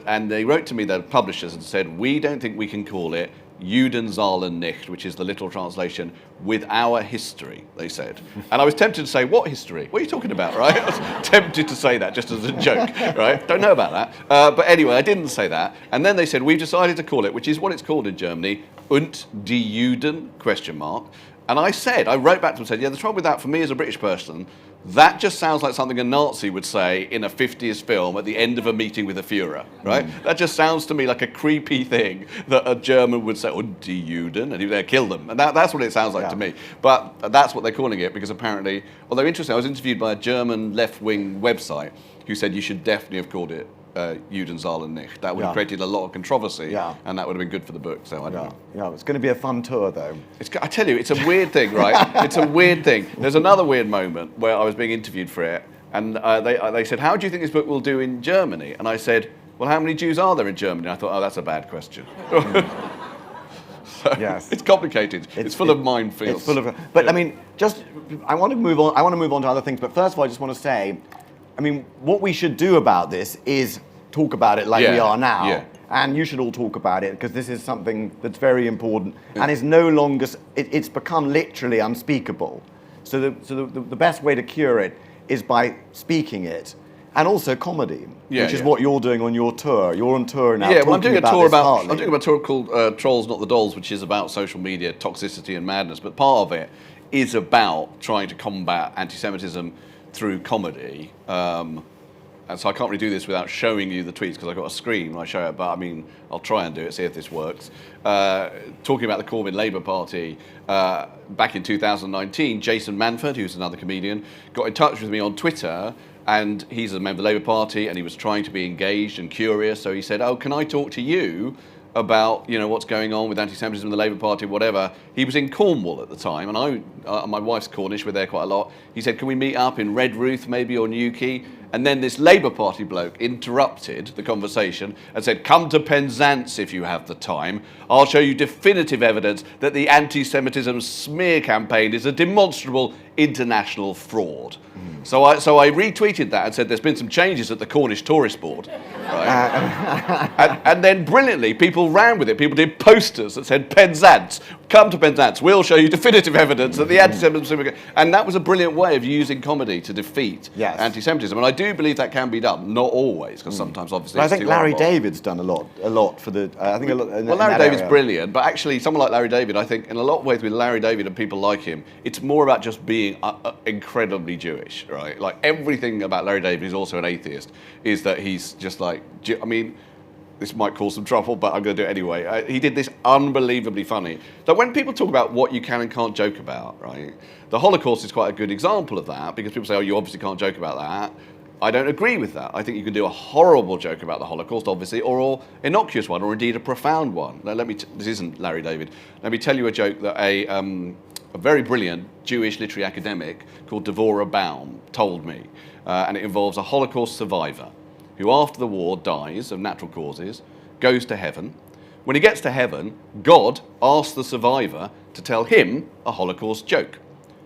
And they wrote to me, the publishers, and said, we don't think we can call it Judensaalen nicht, which is the literal translation, with our history, they said. And I was tempted to say, what history? What are you talking about, right? I was tempted to say that just as a joke, right? Don't know about that. But anyway, I didn't say that. And then they said, we've decided to call it, which is what it's called in Germany, und die Juden, ? And I wrote back to them and said, the trouble with that for me as a British person, that just sounds like something a Nazi would say in a 50s film at the end of a meeting with a Führer, right? That just sounds to me like a creepy thing that a German would say, und die Juden, and he'd kill them. And that's what it sounds like to me. But that's what they're calling it, because apparently, although interesting, I was interviewed by a German left-wing website who said you should definitely have called it Judensaalen nicht. That would have created a lot of controversy, and that would have been good for the book. So I don't know. Yeah, it's going to be a fun tour, though. I tell you, it's a weird thing, right? It's a weird thing. There's another weird moment where I was being interviewed for it, and they said, "How do you think this book will do in Germany?" And I said, "Well, how many Jews are there in Germany?" And I thought, "Oh, that's a bad question." So it's complicated. It's full of minefields. It's full of. But I mean, I want to move on. I want to move on to other things. But first of all, I just want to say, I mean, what we should do about this is talk about it like we are now. Yeah. And you should all talk about it, because this is something that's very important and is no longer, it's become literally unspeakable. So the best way to cure it is by speaking it. And also comedy, which is what you're doing on your tour. You're on tour now. Yeah, well, I'm doing a tour called Trolls Not the Dolls, which is about social media toxicity and madness. But part of it is about trying to combat anti-Semitism through comedy. And so I can't really do this without showing you the tweets, because I've got a screen when I show it, but I mean, I'll try and do it, see if this works. Talking about the Corbyn Labour Party, back in 2019, Jason Manford, who's another comedian, got in touch with me on Twitter, and he's a member of the Labour Party, and he was trying to be engaged and curious, so he said, "Oh, can I talk to you about, you know, what's going on with anti-Semitism in the Labour Party, whatever. He was in Cornwall at the time, and my wife's Cornish, we're there quite a lot. He said, can we meet up in Redruth maybe, or Newquay? And then this Labour Party bloke interrupted the conversation and said, come to Penzance if you have the time. I'll show you definitive evidence that the anti-Semitism smear campaign is a demonstrable international fraud. So I retweeted that and said there's been some changes at the Cornish Tourist Board. Right? and then brilliantly, people ran with it. People did posters that said, Penzance, come to Penzance. We'll show you definitive evidence that the anti-Semitism... And that was a brilliant way of using comedy to defeat anti-Semitism. And I do believe that can be done. Not always, because sometimes, obviously, but I think Larry David's done a lot for the... I think a lot well, Larry David's brilliant, but actually, someone like Larry David, I think, in a lot of ways with Larry David and people like him, it's more about just being incredibly Jewish, right? Like, everything about Larry David, who's also an atheist, is that he's just like... I mean, this might cause some trouble, but I'm going to do it anyway. He did this unbelievably funny. So when people talk about what you can and can't joke about, right, the Holocaust is quite a good example of that, because people say, oh, you obviously can't joke about that. I don't agree with that. I think you can do a horrible joke about the Holocaust, obviously, or an innocuous one, or indeed a profound one. Now, this isn't Larry David. Let me tell you a joke that a very brilliant Jewish literary academic called Devorah Baum told me, and it involves a Holocaust survivor who after the war dies of natural causes, goes to heaven. When he gets to heaven, God asks the survivor to tell him a Holocaust joke.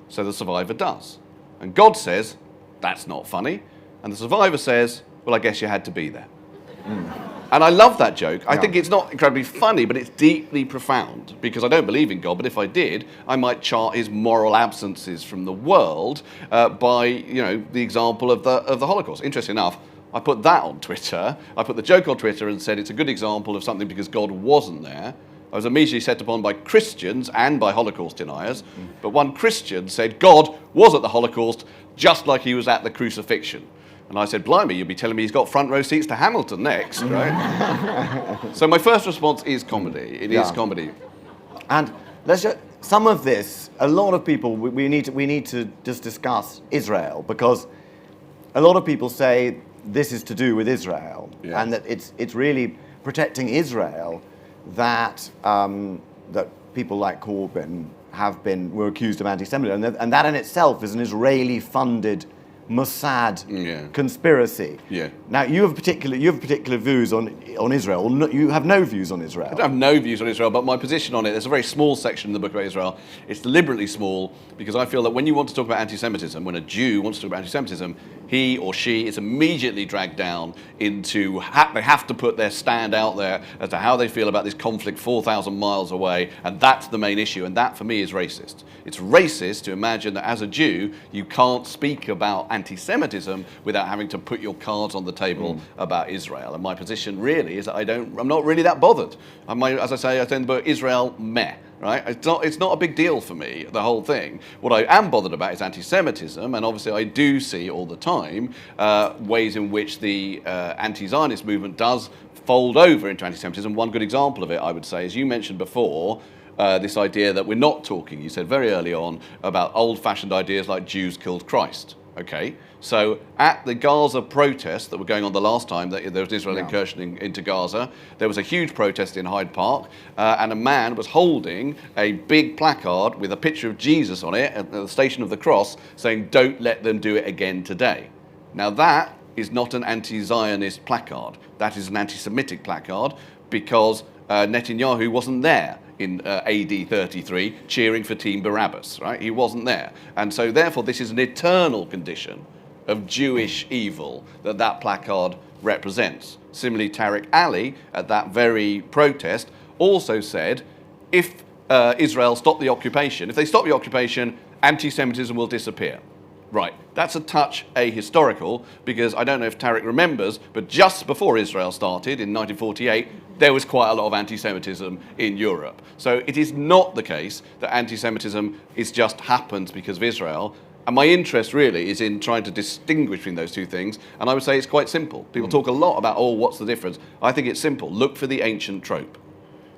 So the survivor does. And God says, that's not funny. And the survivor says, well, I guess you had to be there. And I love that joke. I think it's not incredibly funny, but it's deeply profound, because I don't believe in God, but if I did, I might chart his moral absences from the world by, you know, the example of the Holocaust. Interesting enough, I put that on Twitter. I put the joke on Twitter and said it's a good example of something because God wasn't there. I was immediately set upon by Christians and by Holocaust deniers. But one Christian said God was at the Holocaust just like he was at the crucifixion. And I said, blimey, you'll be telling me he's got front row seats to Hamilton next, right? So my first response is comedy. It is comedy. And some of this, a lot of people, we need to just discuss Israel, because a lot of people say this is to do with Israel, and that it's really protecting Israel that that people like Corbyn were accused of anti-Semitism, and that in itself is an Israeli-funded Mossad conspiracy. Now you have particular views on Israel. No, you have no views on Israel. I don't have no views on Israel, but my position on it, there's a very small section in the book about Israel. It's deliberately small because I feel that when you want to talk about anti-Semitism, when a Jew wants to talk about anti-Semitism, he or she is immediately dragged down into, they have to put their stand out there as to how they feel about this conflict 4,000 miles away, and that's the main issue, and that for me is racist. It's racist to imagine that as a Jew, you can't speak about anti-Semitism without having to put your cards on the table about Israel. And my position really is that I'm not really that bothered. As I say, I think the book Israel, meh. Right? It's not a big deal for me, the whole thing. What I am bothered about is anti-Semitism, and obviously I do see all the time ways in which the anti-Zionist movement does fold over into anti-Semitism. One good example of it, I would say, as you mentioned before, this idea that we're not talking, you said very early on, about old-fashioned ideas like Jews killed Christ. Okay, so at the Gaza protests that were going on the last time that there was Israel incursion into Gaza, there was a huge protest in Hyde Park, and a man was holding a big placard with a picture of Jesus on it at the Station of the Cross saying, "Don't let them do it again today." Now that is not an anti-Zionist placard. That is an anti-Semitic placard because Netanyahu wasn't there in AD 33 cheering for Team Barabbas, right? He wasn't there. And so therefore this is an eternal condition of Jewish evil that placard represents. Similarly, Tariq Ali at that very protest also said, if Israel stop the occupation, if they stop the occupation, anti-Semitism will disappear. Right, that's a touch ahistorical, because I don't know if Tariq remembers, but just before Israel started in 1948, there was quite a lot of anti-Semitism in Europe. So it is not the case that anti-Semitism just happens because of Israel. And my interest really is in trying to distinguish between those two things. And I would say it's quite simple. People talk a lot about, oh, what's the difference? I think it's simple. Look for the ancient trope.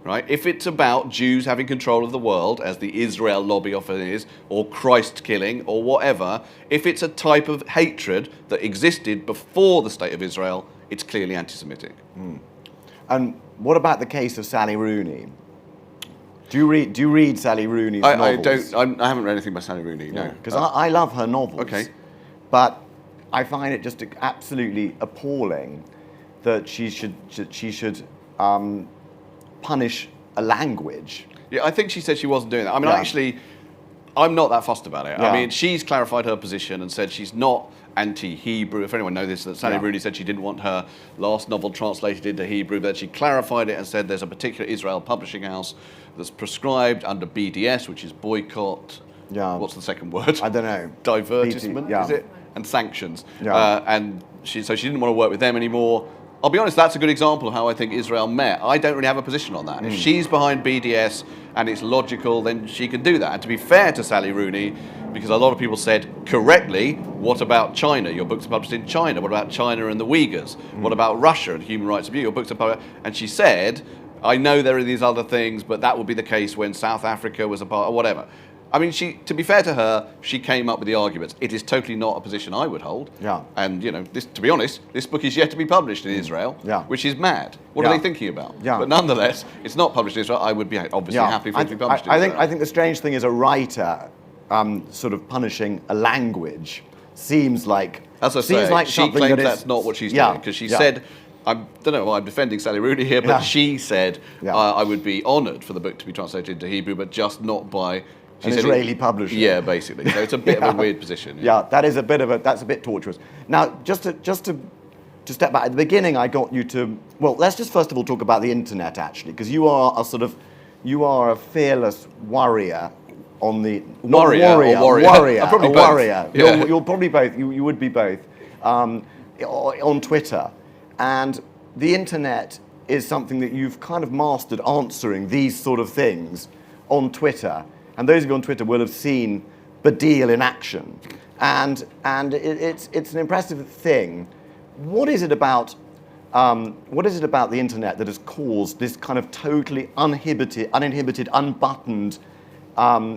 Right? If it's about Jews having control of the world, as the Israel lobby often is, or Christ killing, or whatever, if it's a type of hatred that existed before the State of Israel, it's clearly anti-Semitic. And what about the case of Sally Rooney? Do you read Sally Rooney's novels? I haven't read anything by Sally Rooney, no. Because I love her novels. Okay. But I find it just absolutely appalling that she should punish a language. Yeah, I think she said she wasn't doing that. I mean, I'm not that fussed about it. I mean, she's clarified her position and said she's not anti-Hebrew. If anyone knows this, that Sally Rooney said she didn't want her last novel translated into Hebrew, but she clarified it and said there's a particular Israel publishing house that's prescribed under BDS, which is boycott. Yeah. What's the second word? I don't know. Divertisement, is it? And sanctions. Yeah. And she didn't want to work with them anymore. I'll be honest, that's a good example of how I think Israel met. I don't really have a position on that. If she's behind BDS and it's logical, then she can do that. And to be fair to Sally Rooney, because a lot of people said correctly, what about China? Your books are published in China. What about China and the Uyghurs? What about Russia and human rights abuse? Your books are published. And she said, I know there are these other things, but that would be the case when South Africa was a part, or whatever. I mean, to be fair to her, she came up with the arguments. It is totally not a position I would hold. Yeah. And, to be honest, this book is yet to be published in Israel, which is mad. What are they thinking about? Yeah. But nonetheless, it's not published in Israel. I would be obviously happy for it to be published in Israel. I think the strange thing is a writer sort of punishing a language seems like... As I say, she claims that's not what she's doing, because she said... I don't know why I'm defending Sally Rooney here, but she said I would be honoured for the book to be translated into Hebrew, but just not by... An Israeli publisher. Yeah, basically. So it's a bit of a weird position. Yeah, that's a bit tortuous. Now, just to step back, at the beginning I got you to, well, let's just first of all talk about the internet actually, because you are a fearless warrior on the... Warrior. Probably both. Warrior. Yeah. You're probably both, you would be both, on Twitter. And the internet is something that you've kind of mastered answering these sort of things on Twitter. And those of you on Twitter will have seen Baddiel in action. And it's an impressive thing. What is it about the internet that has caused this kind of totally uninhibited, unbuttoned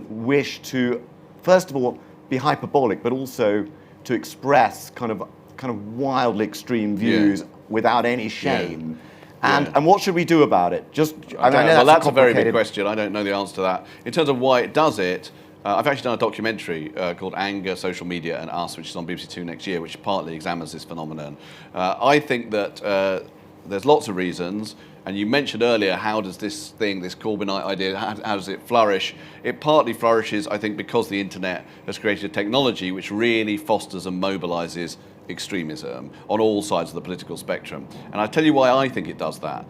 wish to, first of all, be hyperbolic, but also to express kind of wildly extreme views without any shame? And what should we do about it? That's a very big question. I don't know the answer to that. In terms of why it does it, I've actually done a documentary called Anger, Social Media and Us, which is on BBC Two next year, which partly examines this phenomenon. I think that there's lots of reasons, and you mentioned earlier, how does this Corbynite idea, how does it flourish? It partly flourishes, I think, because the internet has created a technology which really fosters and mobilises extremism on all sides of the political spectrum. And I'll tell you why I think it does that.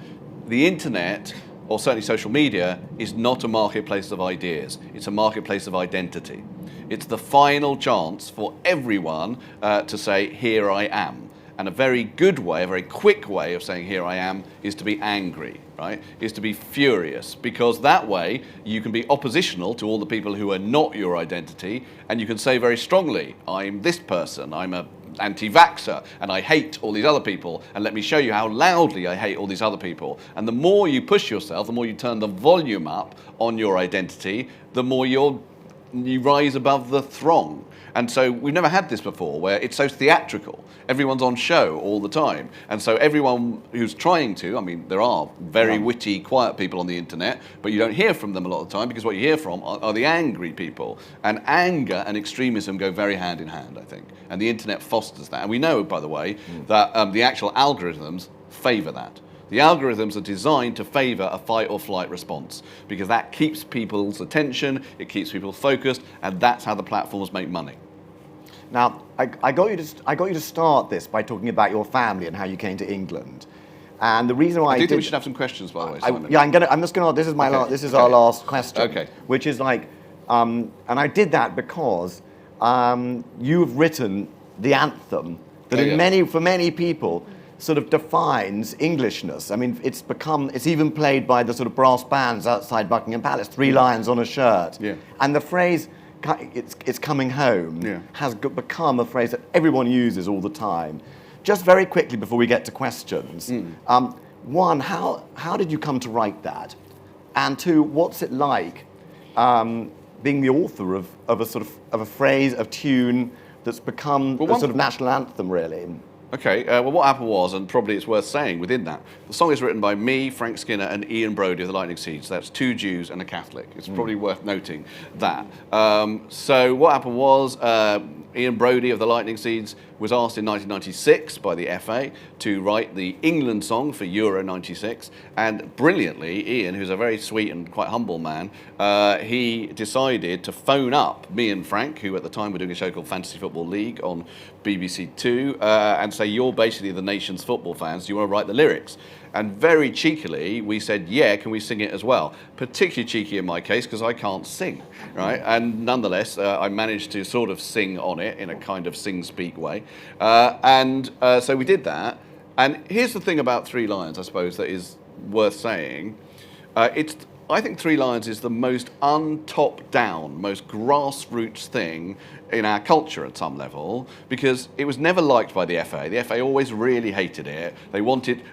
The internet, or certainly social media, is not a marketplace of ideas. It's a marketplace of identity. It's the final chance for everyone to say, here I am. And a very good way, a very quick way of saying here I am is to be angry, right? Is to be furious, because that way you can be oppositional to all the people who are not your identity, and you can say very strongly, I'm this person, I'm a anti-vaxxer, and I hate all these other people, and let me show you how loudly I hate all these other people. And the more you push yourself, the more you turn the volume up on your identity, the more you rise above the throng. And so we've never had this before, where it's so theatrical. Everyone's on show all the time. And so everyone who's trying to, I mean, there are very witty, quiet people on the internet, but you don't hear from them a lot of the time, because what you hear from are the angry people. And anger and extremism go very hand in hand, I think. And the internet fosters that. And we know, by the way, that the actual algorithms favour that. The algorithms are designed to favour a fight or flight response, because that keeps people's attention, it keeps people focused, and that's how the platforms make money. Now, I got you to start this by talking about your family and how you came to England. And the reason why I think we should have some questions, by the way, Simon. This is our last question. Okay. Which is like, and I did that because you've written the anthem that for many people sort of defines Englishness. I mean, it's even played by the sort of brass bands outside Buckingham Palace, 3 lions on a shirt. Yeah. And the phrase, it's coming home, has become a phrase that everyone uses all the time. Just very quickly before we get to questions, one, how did you come to write that? And two, what's it like being the author of a phrase, of tune that's become a sort of national anthem, really? Okay, well, what happened was, and probably it's worth saying within that, the song is written by me, Frank Skinner, and Ian Brodie of the Lightning Seeds. That's 2 Jews and a Catholic. It's probably worth noting that. So what happened was, Ian Brodie of the Lightning Seeds was asked in 1996 by the FA to write the England song for Euro 96, and brilliantly, Ian, who's a very sweet and quite humble man, he decided to phone up me and Frank, who at the time were doing a show called Fantasy Football League on BBC Two, and say, you're basically the nation's football fans, do you want to write the lyrics? And very cheekily, we said, yeah, can we sing it as well? Particularly cheeky in my case, because I can't sing, right? And nonetheless, I managed to sort of sing on it in a kind of sing-speak way. So we did that. And here's the thing about Three Lions, I suppose, that is worth saying. I think Three Lions is the most un-top-down, most grassroots thing in our culture at some level, because it was never liked by the FA. The FA always really hated it. They wanted,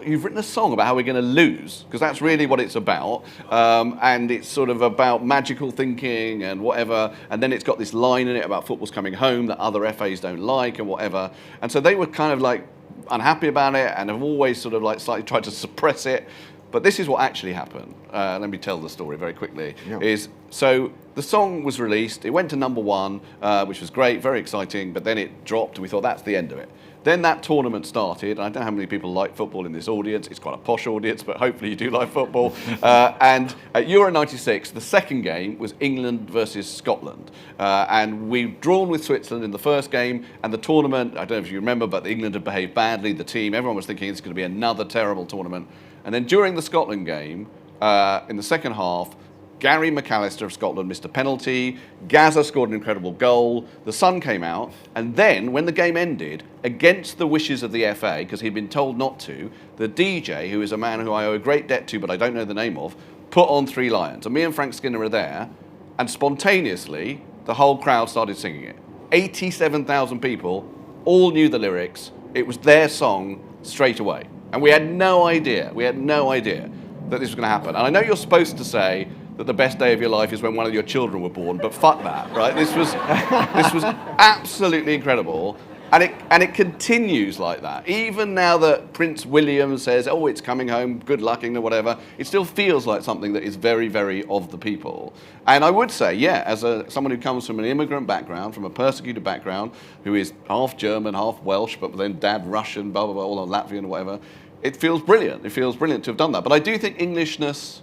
you've written a song about how we're going to lose, because that's really what it's about, and it's sort of about magical thinking and whatever, and then it's got this line in it about football's coming home that other FAs don't like and whatever, and so they were kind of like unhappy about it and have always sort of like slightly tried to suppress it. But this is what actually happened. Let me tell the story very quickly. Yeah. So the song was released, it went to #1, which was great, very exciting, but then it dropped and we thought that's the end of it. Then that tournament started. I don't know how many people like football in this audience. It's quite a posh audience, but hopefully you do like football. And at Euro 96, the second game was England versus Scotland. And we've drawn with Switzerland in the first game, and the tournament, I don't know if you remember, but England had behaved badly, the team, everyone was thinking it's going to be another terrible tournament. And then during the Scotland game, in the second half, Gary McAllister of Scotland missed a penalty, Gaza scored an incredible goal, the sun came out, and then when the game ended, against the wishes of the FA, because he'd been told not to, the DJ, who is a man who I owe a great debt to but I don't know the name of, put on Three Lions. And me and Frank Skinner were there, and spontaneously, the whole crowd started singing it. 87,000 people all knew the lyrics. It was their song straight away. And we had no idea that this was going to happen. And I know you're supposed to say that the best day of your life is when one of your children were born, but fuck that, right? This was absolutely incredible. And it continues like that. Even now that Prince William says, oh, it's coming home, good luck, or whatever, it still feels like something that is very, very of the people. And I would say, yeah, as someone who comes from an immigrant background, from a persecuted background, who is half German, half Welsh, but then dad Russian, blah, blah, blah, all Latvian or whatever, it feels brilliant. It feels brilliant to have done that. But I do think Englishness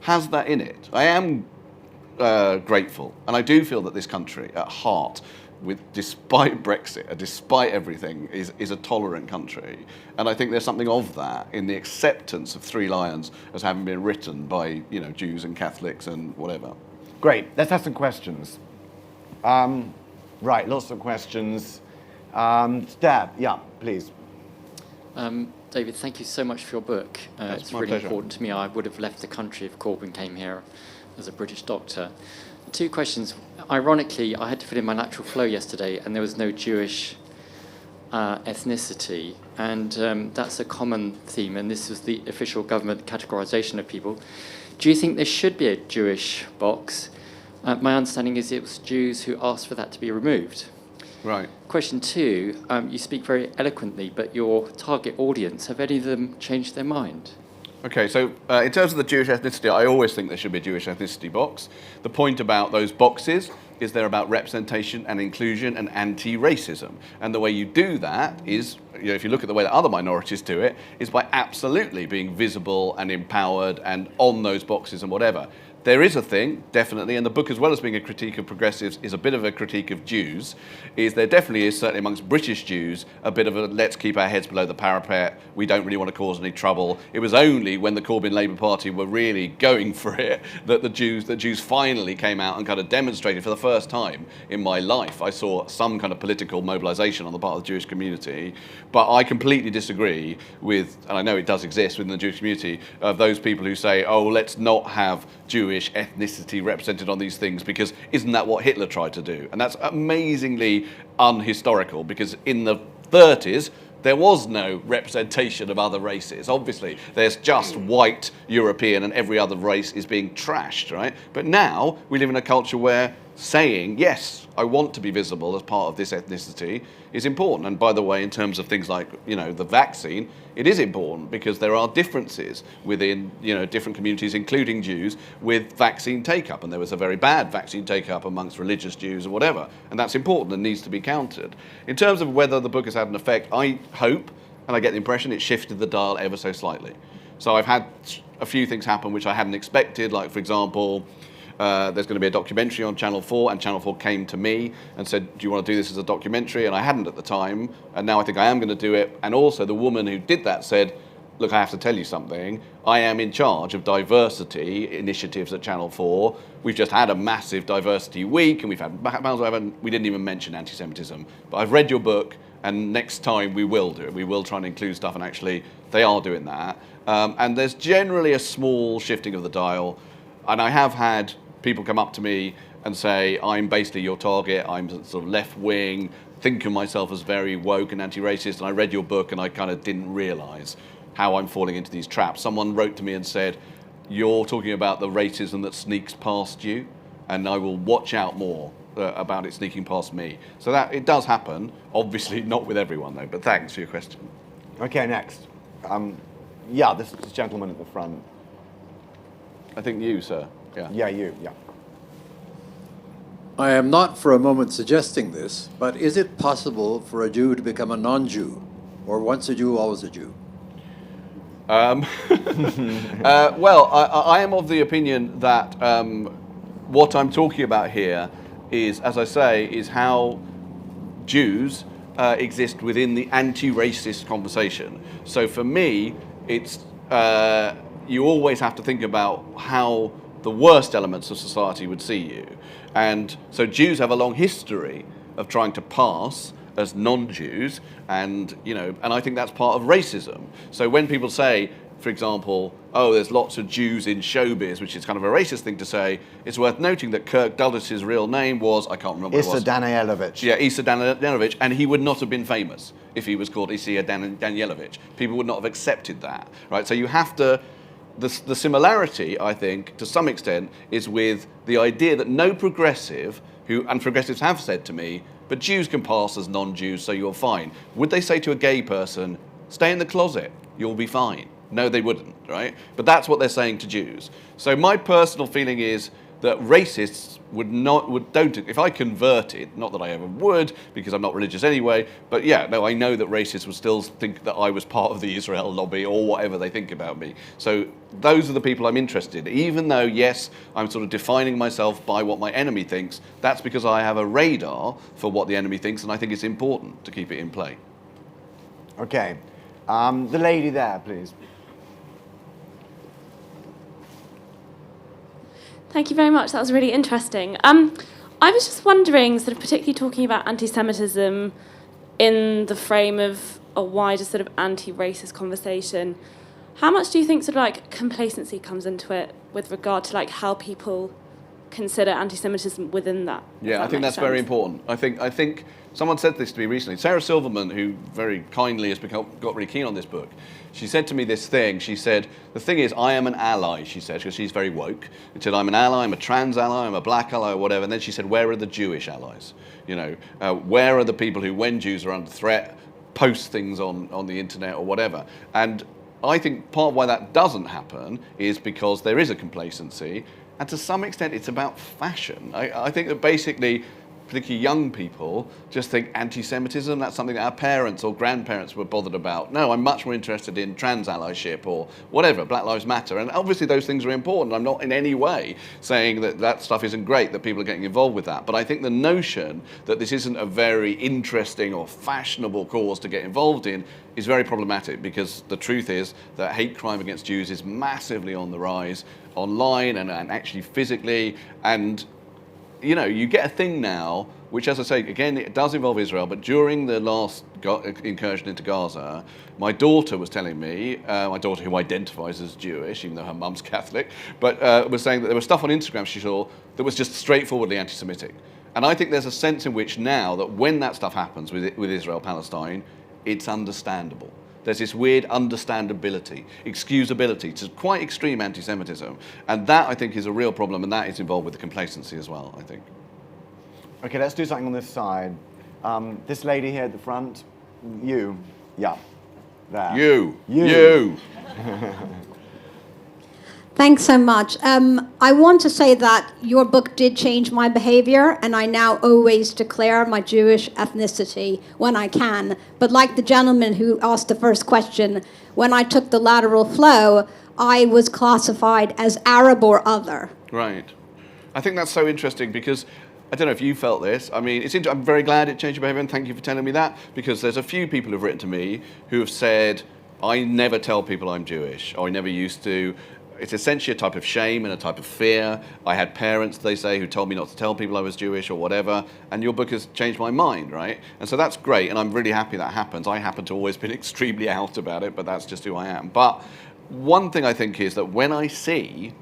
has that in it. I am grateful. And I do feel that this country, at heart, despite Brexit, despite everything, is a tolerant country. And I think there's something of that in the acceptance of Three Lions as having been written by, Jews and Catholics and whatever. Great. Let's have some questions. Right, lots of questions. Deb, yeah, please. David, thank you so much for your book. It's really pleasure. important to me. I would have left the country if Corbyn came here as a British doctor. 2 questions. Ironically, I had to fill in my natural flow yesterday, and there was no Jewish ethnicity, and that's a common theme, and this was the official government categorization of people. Do you think there should be a Jewish box? My understanding is it was Jews who asked for that to be removed. Right. Question 2, you speak very eloquently, but your target audience, have any of them changed their mind? Okay, so in terms of the Jewish ethnicity, I always think there should be a Jewish ethnicity box. The point about those boxes is they're about representation and inclusion and anti-racism. And the way you do that is, if you look at the way that other minorities do it, is by absolutely being visible and empowered and on those boxes and whatever. There is a thing, definitely, and the book, as well as being a critique of progressives, is a bit of a critique of Jews, is there definitely is, certainly amongst British Jews, a bit of a let's keep our heads below the parapet, we don't really want to cause any trouble. It was only when the Corbyn Labour Party were really going for it that the Jews finally came out and kind of demonstrated for the first time in my life. I saw some kind of political mobilisation on the part of the Jewish community, but I completely disagree with, and I know it does exist within the Jewish community, of those people who say, oh, let's not have Jewish ethnicity represented on these things because isn't that what Hitler tried to do? And that's amazingly unhistorical, because in the 30s there was no representation of other races. Obviously there's just white European and every other race is being trashed, right? But now we live in a culture where saying, yes, I want to be visible as part of this ethnicity is important. And by the way, in terms of things like, the vaccine, it is important because there are differences within, different communities, including Jews, with vaccine take-up. And there was a very bad vaccine take-up amongst religious Jews or whatever. And that's important and needs to be countered. In terms of whether the book has had an effect, I hope, and I get the impression it shifted the dial ever so slightly. So I've had a few things happen which I hadn't expected, like, for example, there's going to be a documentary on Channel 4, and Channel 4 came to me and said, do you want to do this as a documentary? And I hadn't at the time, and now I think I am going to do it. And also the woman who did that said, look, I have to tell you something. I am in charge of diversity initiatives at Channel 4. We've just had a massive diversity week, and we didn't even mention anti-Semitism. But I've read your book, and next time we will do it. We will try and include stuff, and actually they are doing that. And there's generally a small shifting of the dial. And I have had people come up to me and say, I'm basically your target, I'm sort of left-wing, think of myself as very woke and anti-racist, and I read your book and I kind of didn't realise how I'm falling into these traps. Someone wrote to me and said, you're talking about the racism that sneaks past you, and I will watch out more about it sneaking past me. So that it does happen, obviously not with everyone though, but thanks for your question. Okay, next. This gentleman at the front. I think you, sir. Yeah, you. I am not for a moment suggesting this, but is it possible for a Jew to become a non-Jew? Or once a Jew, always a Jew? Well, I am of the opinion that what I'm talking about here is, as I say, is how Jews exist within the anti-racist conversation. So for me, it's you always have to think about how the worst elements of society would see you. And so Jews have a long history of trying to pass as non-Jews, and I think that's part of racism. So when people say, for example, oh, there's lots of Jews in showbiz, which is kind of a racist thing to say, it's worth noting that Kirk Douglas's real name was, I can't remember what it was. Issa Danielovich. Yeah, Issa Danielovich, and he would not have been famous if he was called Issa Danielovich. People would not have accepted that, right? So you have to, the similarity, I think, to some extent, is with the idea that no progressive, and progressives have said to me, but Jews can pass as non-Jews, so you're fine. Would they say to a gay person, stay in the closet, you'll be fine? No, they wouldn't, right? But that's what they're saying to Jews. So my personal feeling is that racists don't, if I converted, not that I ever would, because I'm not religious anyway, but yeah, no, I know that racists would still think that I was part of the Israel lobby or whatever they think about me. So those are the people I'm interested in. Even though, yes, I'm sort of defining myself by what my enemy thinks, that's because I have a radar for what the enemy thinks, and I think it's important to keep it in play. Okay. The lady there, please. Thank you very much. That was really interesting. I was just wondering, sort of particularly talking about anti-Semitism in the frame of a wider sort of anti-racist conversation, how much do you think sort of like complacency comes into it with regard to like how people consider anti-Semitism within that? Yeah, I think that's very important. I think someone said this to me recently. Sarah Silverman, who very kindly has got really keen on this book, she said to me this thing. She said, the thing is, I am an ally, she said, because she's very woke. She said, I'm an ally, I'm a trans ally, I'm a black ally, or whatever. And then she said, where are the Jewish allies? Where are the people who, when Jews are under threat, post things on the internet or whatever? And I think part of why that doesn't happen is because there is a complacency, and to some extent it's about fashion. I think that basically, particularly young people, just think anti-Semitism, that's something that our parents or grandparents were bothered about. No, I'm much more interested in trans allyship or whatever, Black Lives Matter. And obviously those things are important. I'm not in any way saying that that stuff isn't great, that people are getting involved with that. But I think the notion that this isn't a very interesting or fashionable cause to get involved in is very problematic, because the truth is that hate crime against Jews is massively on the rise online and actually physically. And you get a thing now, which, as I say, again, it does involve Israel, but during the last incursion into Gaza, my daughter was telling me, my daughter who identifies as Jewish, even though her mum's Catholic, but was saying that there was stuff on Instagram she saw that was just straightforwardly anti-Semitic. And I think there's a sense in which now that when that stuff happens with Israel-Palestine, it's understandable. There's this weird understandability, excusability to quite extreme anti-Semitism. And that, I think, is a real problem, and that is involved with the complacency as well, I think. Okay, let's do something on this side. This lady here at the front. You. Yeah. There. You. Thanks so much. I want to say that your book did change my behavior, and I now always declare my Jewish ethnicity when I can. But like the gentleman who asked the first question, when I took the lateral flow, I was classified as Arab or other. Right. I think that's so interesting because I don't know if you felt this. I mean, I'm very glad it changed your behavior, and thank you for telling me that, because there's a few people who've written to me who have said, I never tell people I'm Jewish, or I never used to. It's essentially a type of shame and a type of fear. I had parents, they say, who told me not to tell people I was Jewish or whatever, and your book has changed my mind, right? And so that's great, and I'm really happy that happens. I happen to always been extremely out about it, but that's just who I am. But one thing I think is that when I see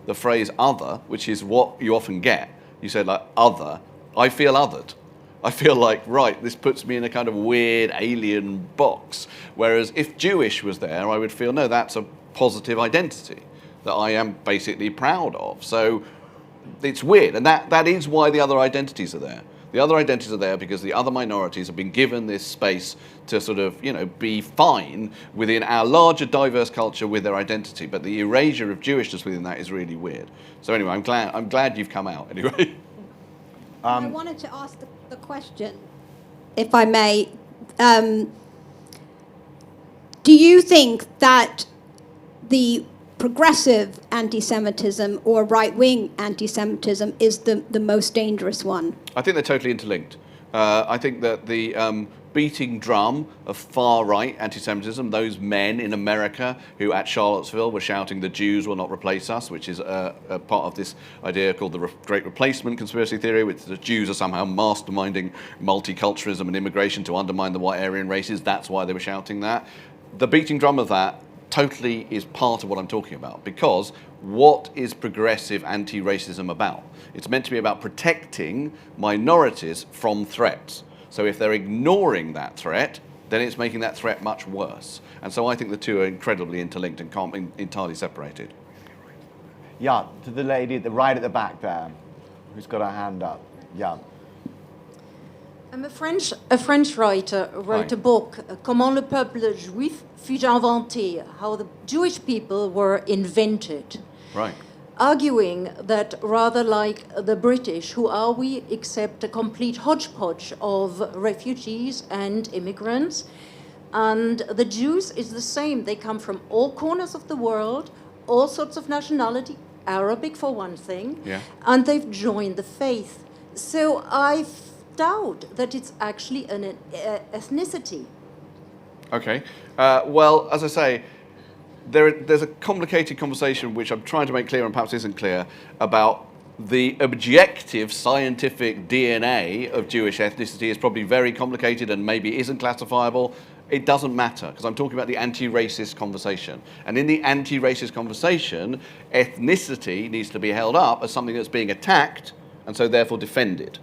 the phrase other, which is what you often get, you said like other, I feel othered. I feel like, right, this puts me in a kind of weird alien box. Whereas if Jewish was there, I would feel, no, that's a positive identity that I am basically proud of. So it's weird, and that is why the other identities are there. The other identities are there because the other minorities have been given this space to sort of, be fine within our larger diverse culture with their identity. But the erasure of Jewishness within that is really weird. So anyway, I'm glad you've come out anyway. I wanted to ask the question, if I may. Do you think that the progressive anti-Semitism or right-wing anti-Semitism is the most dangerous one? I think they're totally interlinked. I think that the beating drum of far-right anti-Semitism, those men in America who at Charlottesville were shouting the Jews will not replace us, which is a part of this idea called the Great Replacement conspiracy theory, which the Jews are somehow masterminding multiculturalism and immigration to undermine the white Aryan races. That's why they were shouting that. The beating drum of that totally is part of what I'm talking about, because what is progressive anti-racism about? It's meant to be about protecting minorities from threats. So if they're ignoring that threat, then it's making that threat much worse. And so I think the two are incredibly interlinked and can't be entirely separated. Yeah, to the lady right at the back there, who's got her hand up. Yeah. A French writer wrote a book, Comment le peuple juif fut inventé, how the Jewish people were invented. Right. Arguing that rather like the British, who are we except a complete hodgepodge of refugees and immigrants, and the Jews is the same. They come from all corners of the world, all sorts of nationality, Arabic for one thing, and they've joined the faith. So I doubt that it's actually an ethnicity. Okay. Well, as I say, there's a complicated conversation which I'm trying to make clear and perhaps isn't clear about the objective scientific DNA of Jewish ethnicity is probably very complicated and maybe isn't classifiable. It doesn't matter, because I'm talking about the anti-racist conversation. And in the anti-racist conversation, ethnicity needs to be held up as something that's being attacked and so therefore defended.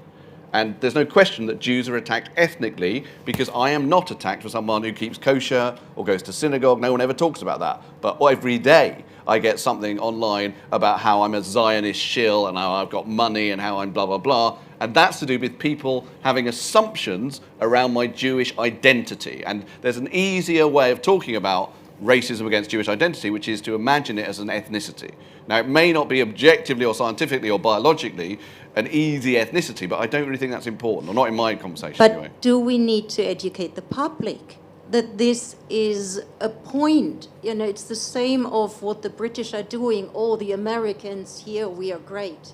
And there's no question that Jews are attacked ethnically, because I am not attacked for someone who keeps kosher or goes to synagogue. No one ever talks about that. But every day I get something online about how I'm a Zionist shill and how I've got money and how I'm blah, blah, blah. And that's to do with people having assumptions around my Jewish identity. And there's an easier way of talking about racism against Jewish identity, which is to imagine it as an ethnicity. Now, it may not be objectively or scientifically or biologically an easy ethnicity, but I don't really think that's important, or not in my conversation But anyway. do we need to educate the public that this is a point? It's the same of what the British are doing, or the Americans here, we are great.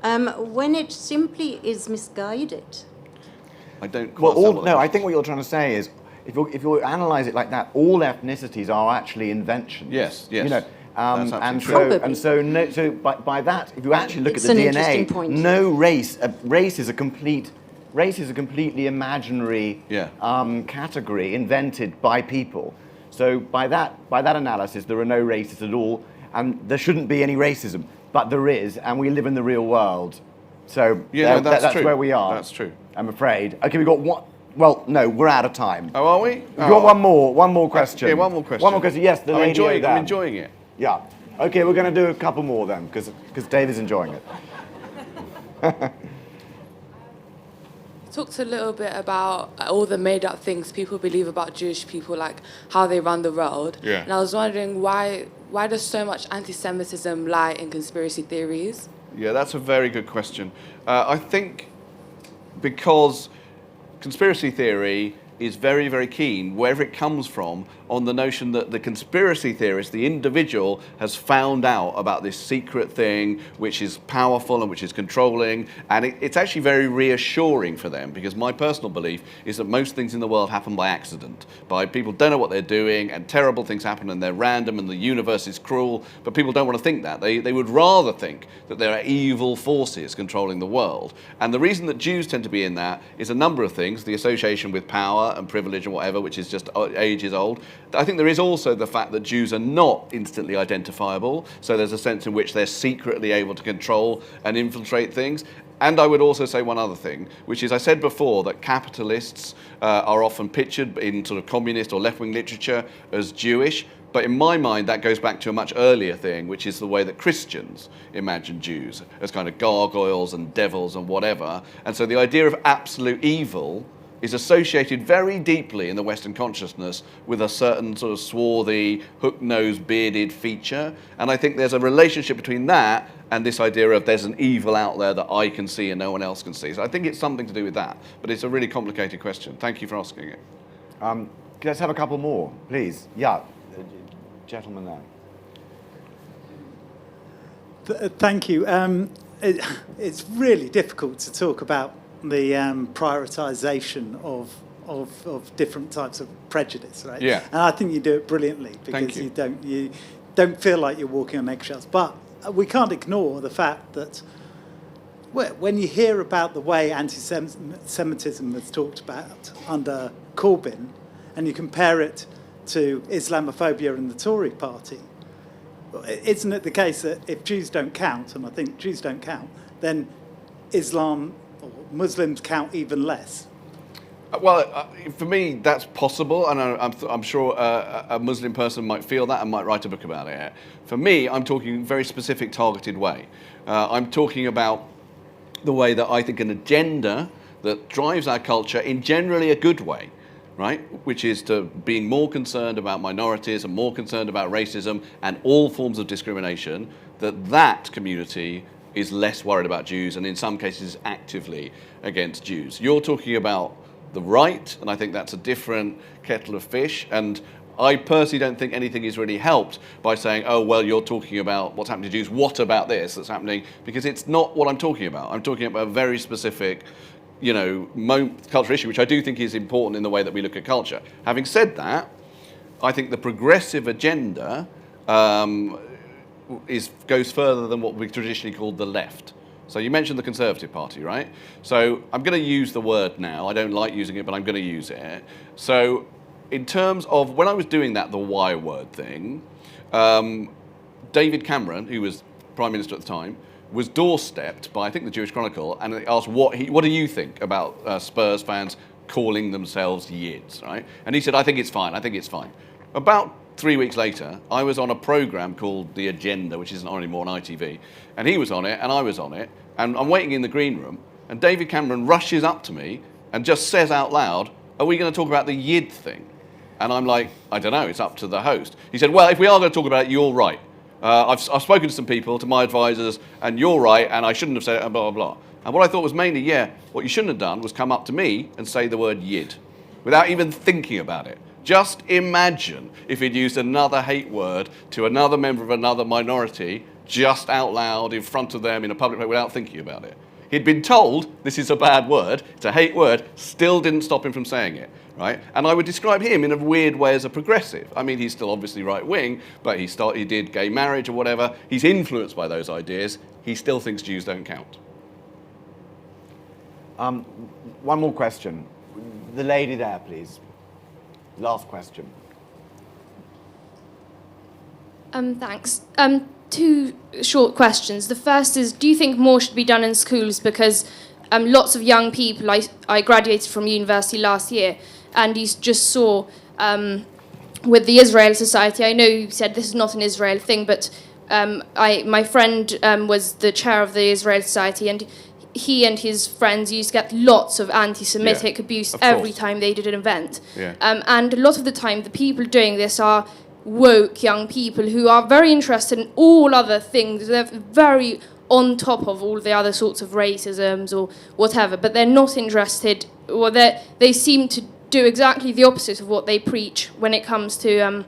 When it simply is misguided. I don't quite I think what you're trying to say is, if you analyse it like that, all ethnicities are actually inventions. Yes. So by that, if you actually look It's at the an interesting DNA, point. no race is a completely imaginary category invented by people. So by that analysis, there are no races at all, and there shouldn't be any racism, but there is, and we live in the real world. So that's true. where we are. That's true. I'm afraid. Okay, we've got one. Well, no, we're out of time. Oh, are we? We've got one more question. Yeah, one more question. One more question. Yes, the lady over there. I'm enjoying it. Yeah. Okay, we're going to do a couple more then, because Dave is enjoying it. talked a little bit about all the made-up things people believe about Jewish people, like how they run the world. Yeah. And I was wondering why does so much anti-Semitism lie in conspiracy theories? Yeah, that's a very good question. I think because conspiracy theory is very, very keen, wherever it comes from, on the notion that the conspiracy theorist, the individual, has found out about this secret thing which is powerful and which is controlling, and it's actually very reassuring for them, because my personal belief is that most things in the world happen by accident, by people don't know what they're doing, and terrible things happen and they're random and the universe is cruel, but people don't want to think that. They would rather think that there are evil forces controlling the world. And the reason that Jews tend to be in that is a number of things, the association with power and privilege and whatever, which is just ages old. I think there is also the fact that Jews are not instantly identifiable, so there's a sense in which they're secretly able to control and infiltrate things. And I would also say one other thing, which is I said before that capitalists are often pictured in sort of communist or left-wing literature as Jewish, but in my mind that goes back to a much earlier thing, which is the way that Christians imagine Jews as kind of gargoyles and devils and whatever. And so the idea of absolute evil is associated very deeply in the Western consciousness with a certain sort of swarthy, hook-nosed, bearded feature. And I think there's a relationship between that and this idea of there's an evil out there that I can see and no one else can see. So I think it's something to do with that. But it's a really complicated question. Thank you for asking it. Let's have a couple more, please. Yeah, gentleman there. Thank you. It's really difficult to talk about the prioritisation of different types of prejudice, right? Yeah. And I think you do it brilliantly because you don't feel like you're walking on eggshells. But we can't ignore the fact that when you hear about the way anti-Semitism was talked about under Corbyn, and you compare it to Islamophobia in the Tory party, isn't it the case that if Jews don't count, and I think Jews don't count, then Islam or Muslims count even less? Well, for me, that's possible, and I'm sure a Muslim person might feel that and might write a book about it. For me, I'm talking in a very specific, targeted way. I'm talking about the way that I think an agenda that drives our culture in generally a good way, right? Which is to being more concerned about minorities and more concerned about racism and all forms of discrimination, that community is less worried about Jews and in some cases actively against Jews. You're talking about the right, and I think that's a different kettle of fish. And I personally don't think anything is really helped by saying, oh, well, you're talking about what's happening to Jews. What about this that's happening? Because it's not what I'm talking about. I'm talking about a very specific, cultural issue, which I do think is important in the way that we look at culture. Having said that, I think the progressive agenda goes further than what we've traditionally called the left. So you mentioned the Conservative Party, right? So I'm going to use the word now. I don't like using it, but I'm going to use it. So in terms of when I was doing that, the Y word thing, David Cameron, who was Prime Minister at the time, was doorstepped by, I think, the Jewish Chronicle, and they asked, what do you think about Spurs fans calling themselves Yids, right? And he said, I think it's fine. About 3 weeks later, I was on a programme called The Agenda, which isn't on anymore on ITV, and he was on it, and I was on it, and I'm waiting in the green room, and David Cameron rushes up to me and just says out loud, are we going to talk about the Yid thing? And I'm like, I don't know, it's up to the host. He said, well, if we are going to talk about it, you're right. I've spoken to some people, to my advisors, and you're right, and I shouldn't have said it, and blah, blah, blah. And what I thought was mainly, what you shouldn't have done was come up to me and say the word Yid, without even thinking about it. Just imagine if he'd used another hate word to another member of another minority, just out loud in front of them in a public place without thinking about it. He'd been told this is a bad word, it's a hate word, still didn't stop him from saying it, right? And I would describe him in a weird way as a progressive. I mean, he's still obviously right-wing, but he did gay marriage or whatever. He's influenced by those ideas. He still thinks Jews don't count. One more question. The lady there, please. Last question. Thanks. Two short questions. The first is, do you think more should be done in schools? Because lots of young people, I graduated from university last year, and you just saw with the Israel Society, I know you said this is not an Israel thing, but my friend was the chair of the Israel Society, and he and his friends used to get lots of anti-Semitic abuse every time they did an event. Yeah. And a lot of the time, the people doing this are woke young people who are very interested in all other things. They're very on top of all the other sorts of racisms or whatever, but they're not interested, or they seem to do exactly the opposite of what they preach when it comes to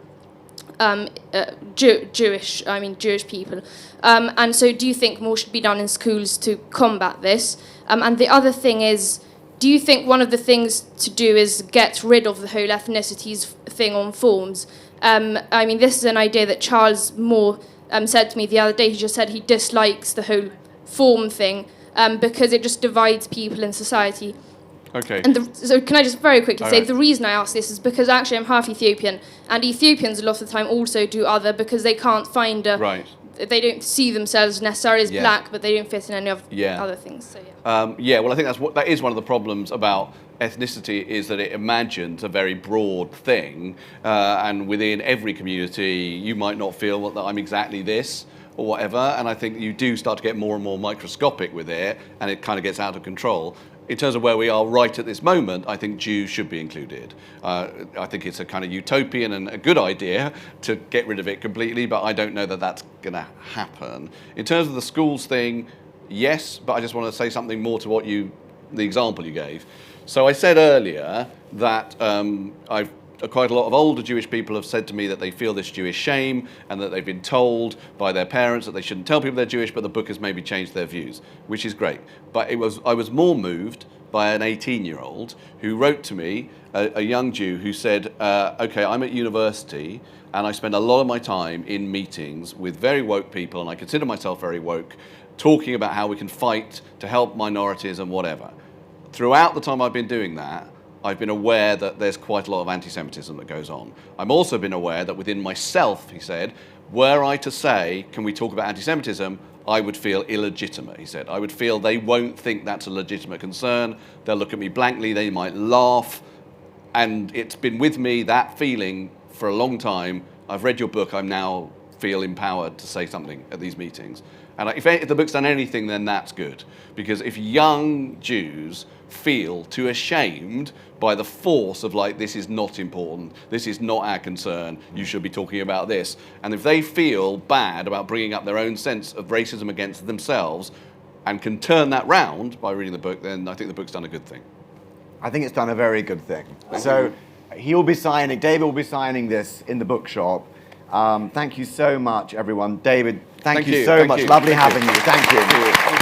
Jewish people. And so do you think more should be done in schools to combat this? And the other thing is, do you think one of the things to do is get rid of the whole ethnicities thing on forms? I mean, this is an idea that Charles Moore said to me the other day. He just said he dislikes the whole form thing because it just divides people in society. Okay. And so can I just very quickly say, the reason I ask this is because actually I'm half Ethiopian, and Ethiopians a lot of the time also do other because they can't find a... Right. They don't see themselves necessarily as black, but they don't fit in any of other things. So, well, I think that is one of the problems about ethnicity, is that it imagines a very broad thing, and within every community you might not feel that I'm exactly this or whatever, and I think you do start to get more and more microscopic with it, and it kind of gets out of control. In terms of where we are right at this moment, I think Jews should be included. I think it's a kind of utopian and a good idea to get rid of it completely, but I don't know that that's going to happen. In terms of the schools thing, yes, but I just want to say something more to the example you gave. So I said earlier that quite a lot of older Jewish people have said to me that they feel this Jewish shame and that they've been told by their parents that they shouldn't tell people they're Jewish, but the book has maybe changed their views, which is great. But I was more moved by an 18-year-old who wrote to me, a young Jew who said, okay, I'm at university and I spend a lot of my time in meetings with very woke people, and I consider myself very woke, talking about how we can fight to help minorities and whatever. Throughout the time I've been doing that, I've been aware that there's quite a lot of anti-Semitism that goes on. I've also been aware that within myself, he said, were I to say, can we talk about anti-Semitism, I would feel illegitimate, he said. I would feel they won't think that's a legitimate concern. They'll look at me blankly, they might laugh. And it's been with me, that feeling, for a long time. I've read your book, I now feel empowered to say something at these meetings. And if the book's done anything, then that's good. Because if young Jews feel too ashamed by the force of this is not important, this is not our concern, you should be talking about this. And if they feel bad about bringing up their own sense of racism against themselves and can turn that round by reading the book, then I think the book's done a good thing. I think it's done a very good thing. So David will be signing this in the bookshop. Thank you so much, everyone. David, thank you so much. Lovely having you. Thank you.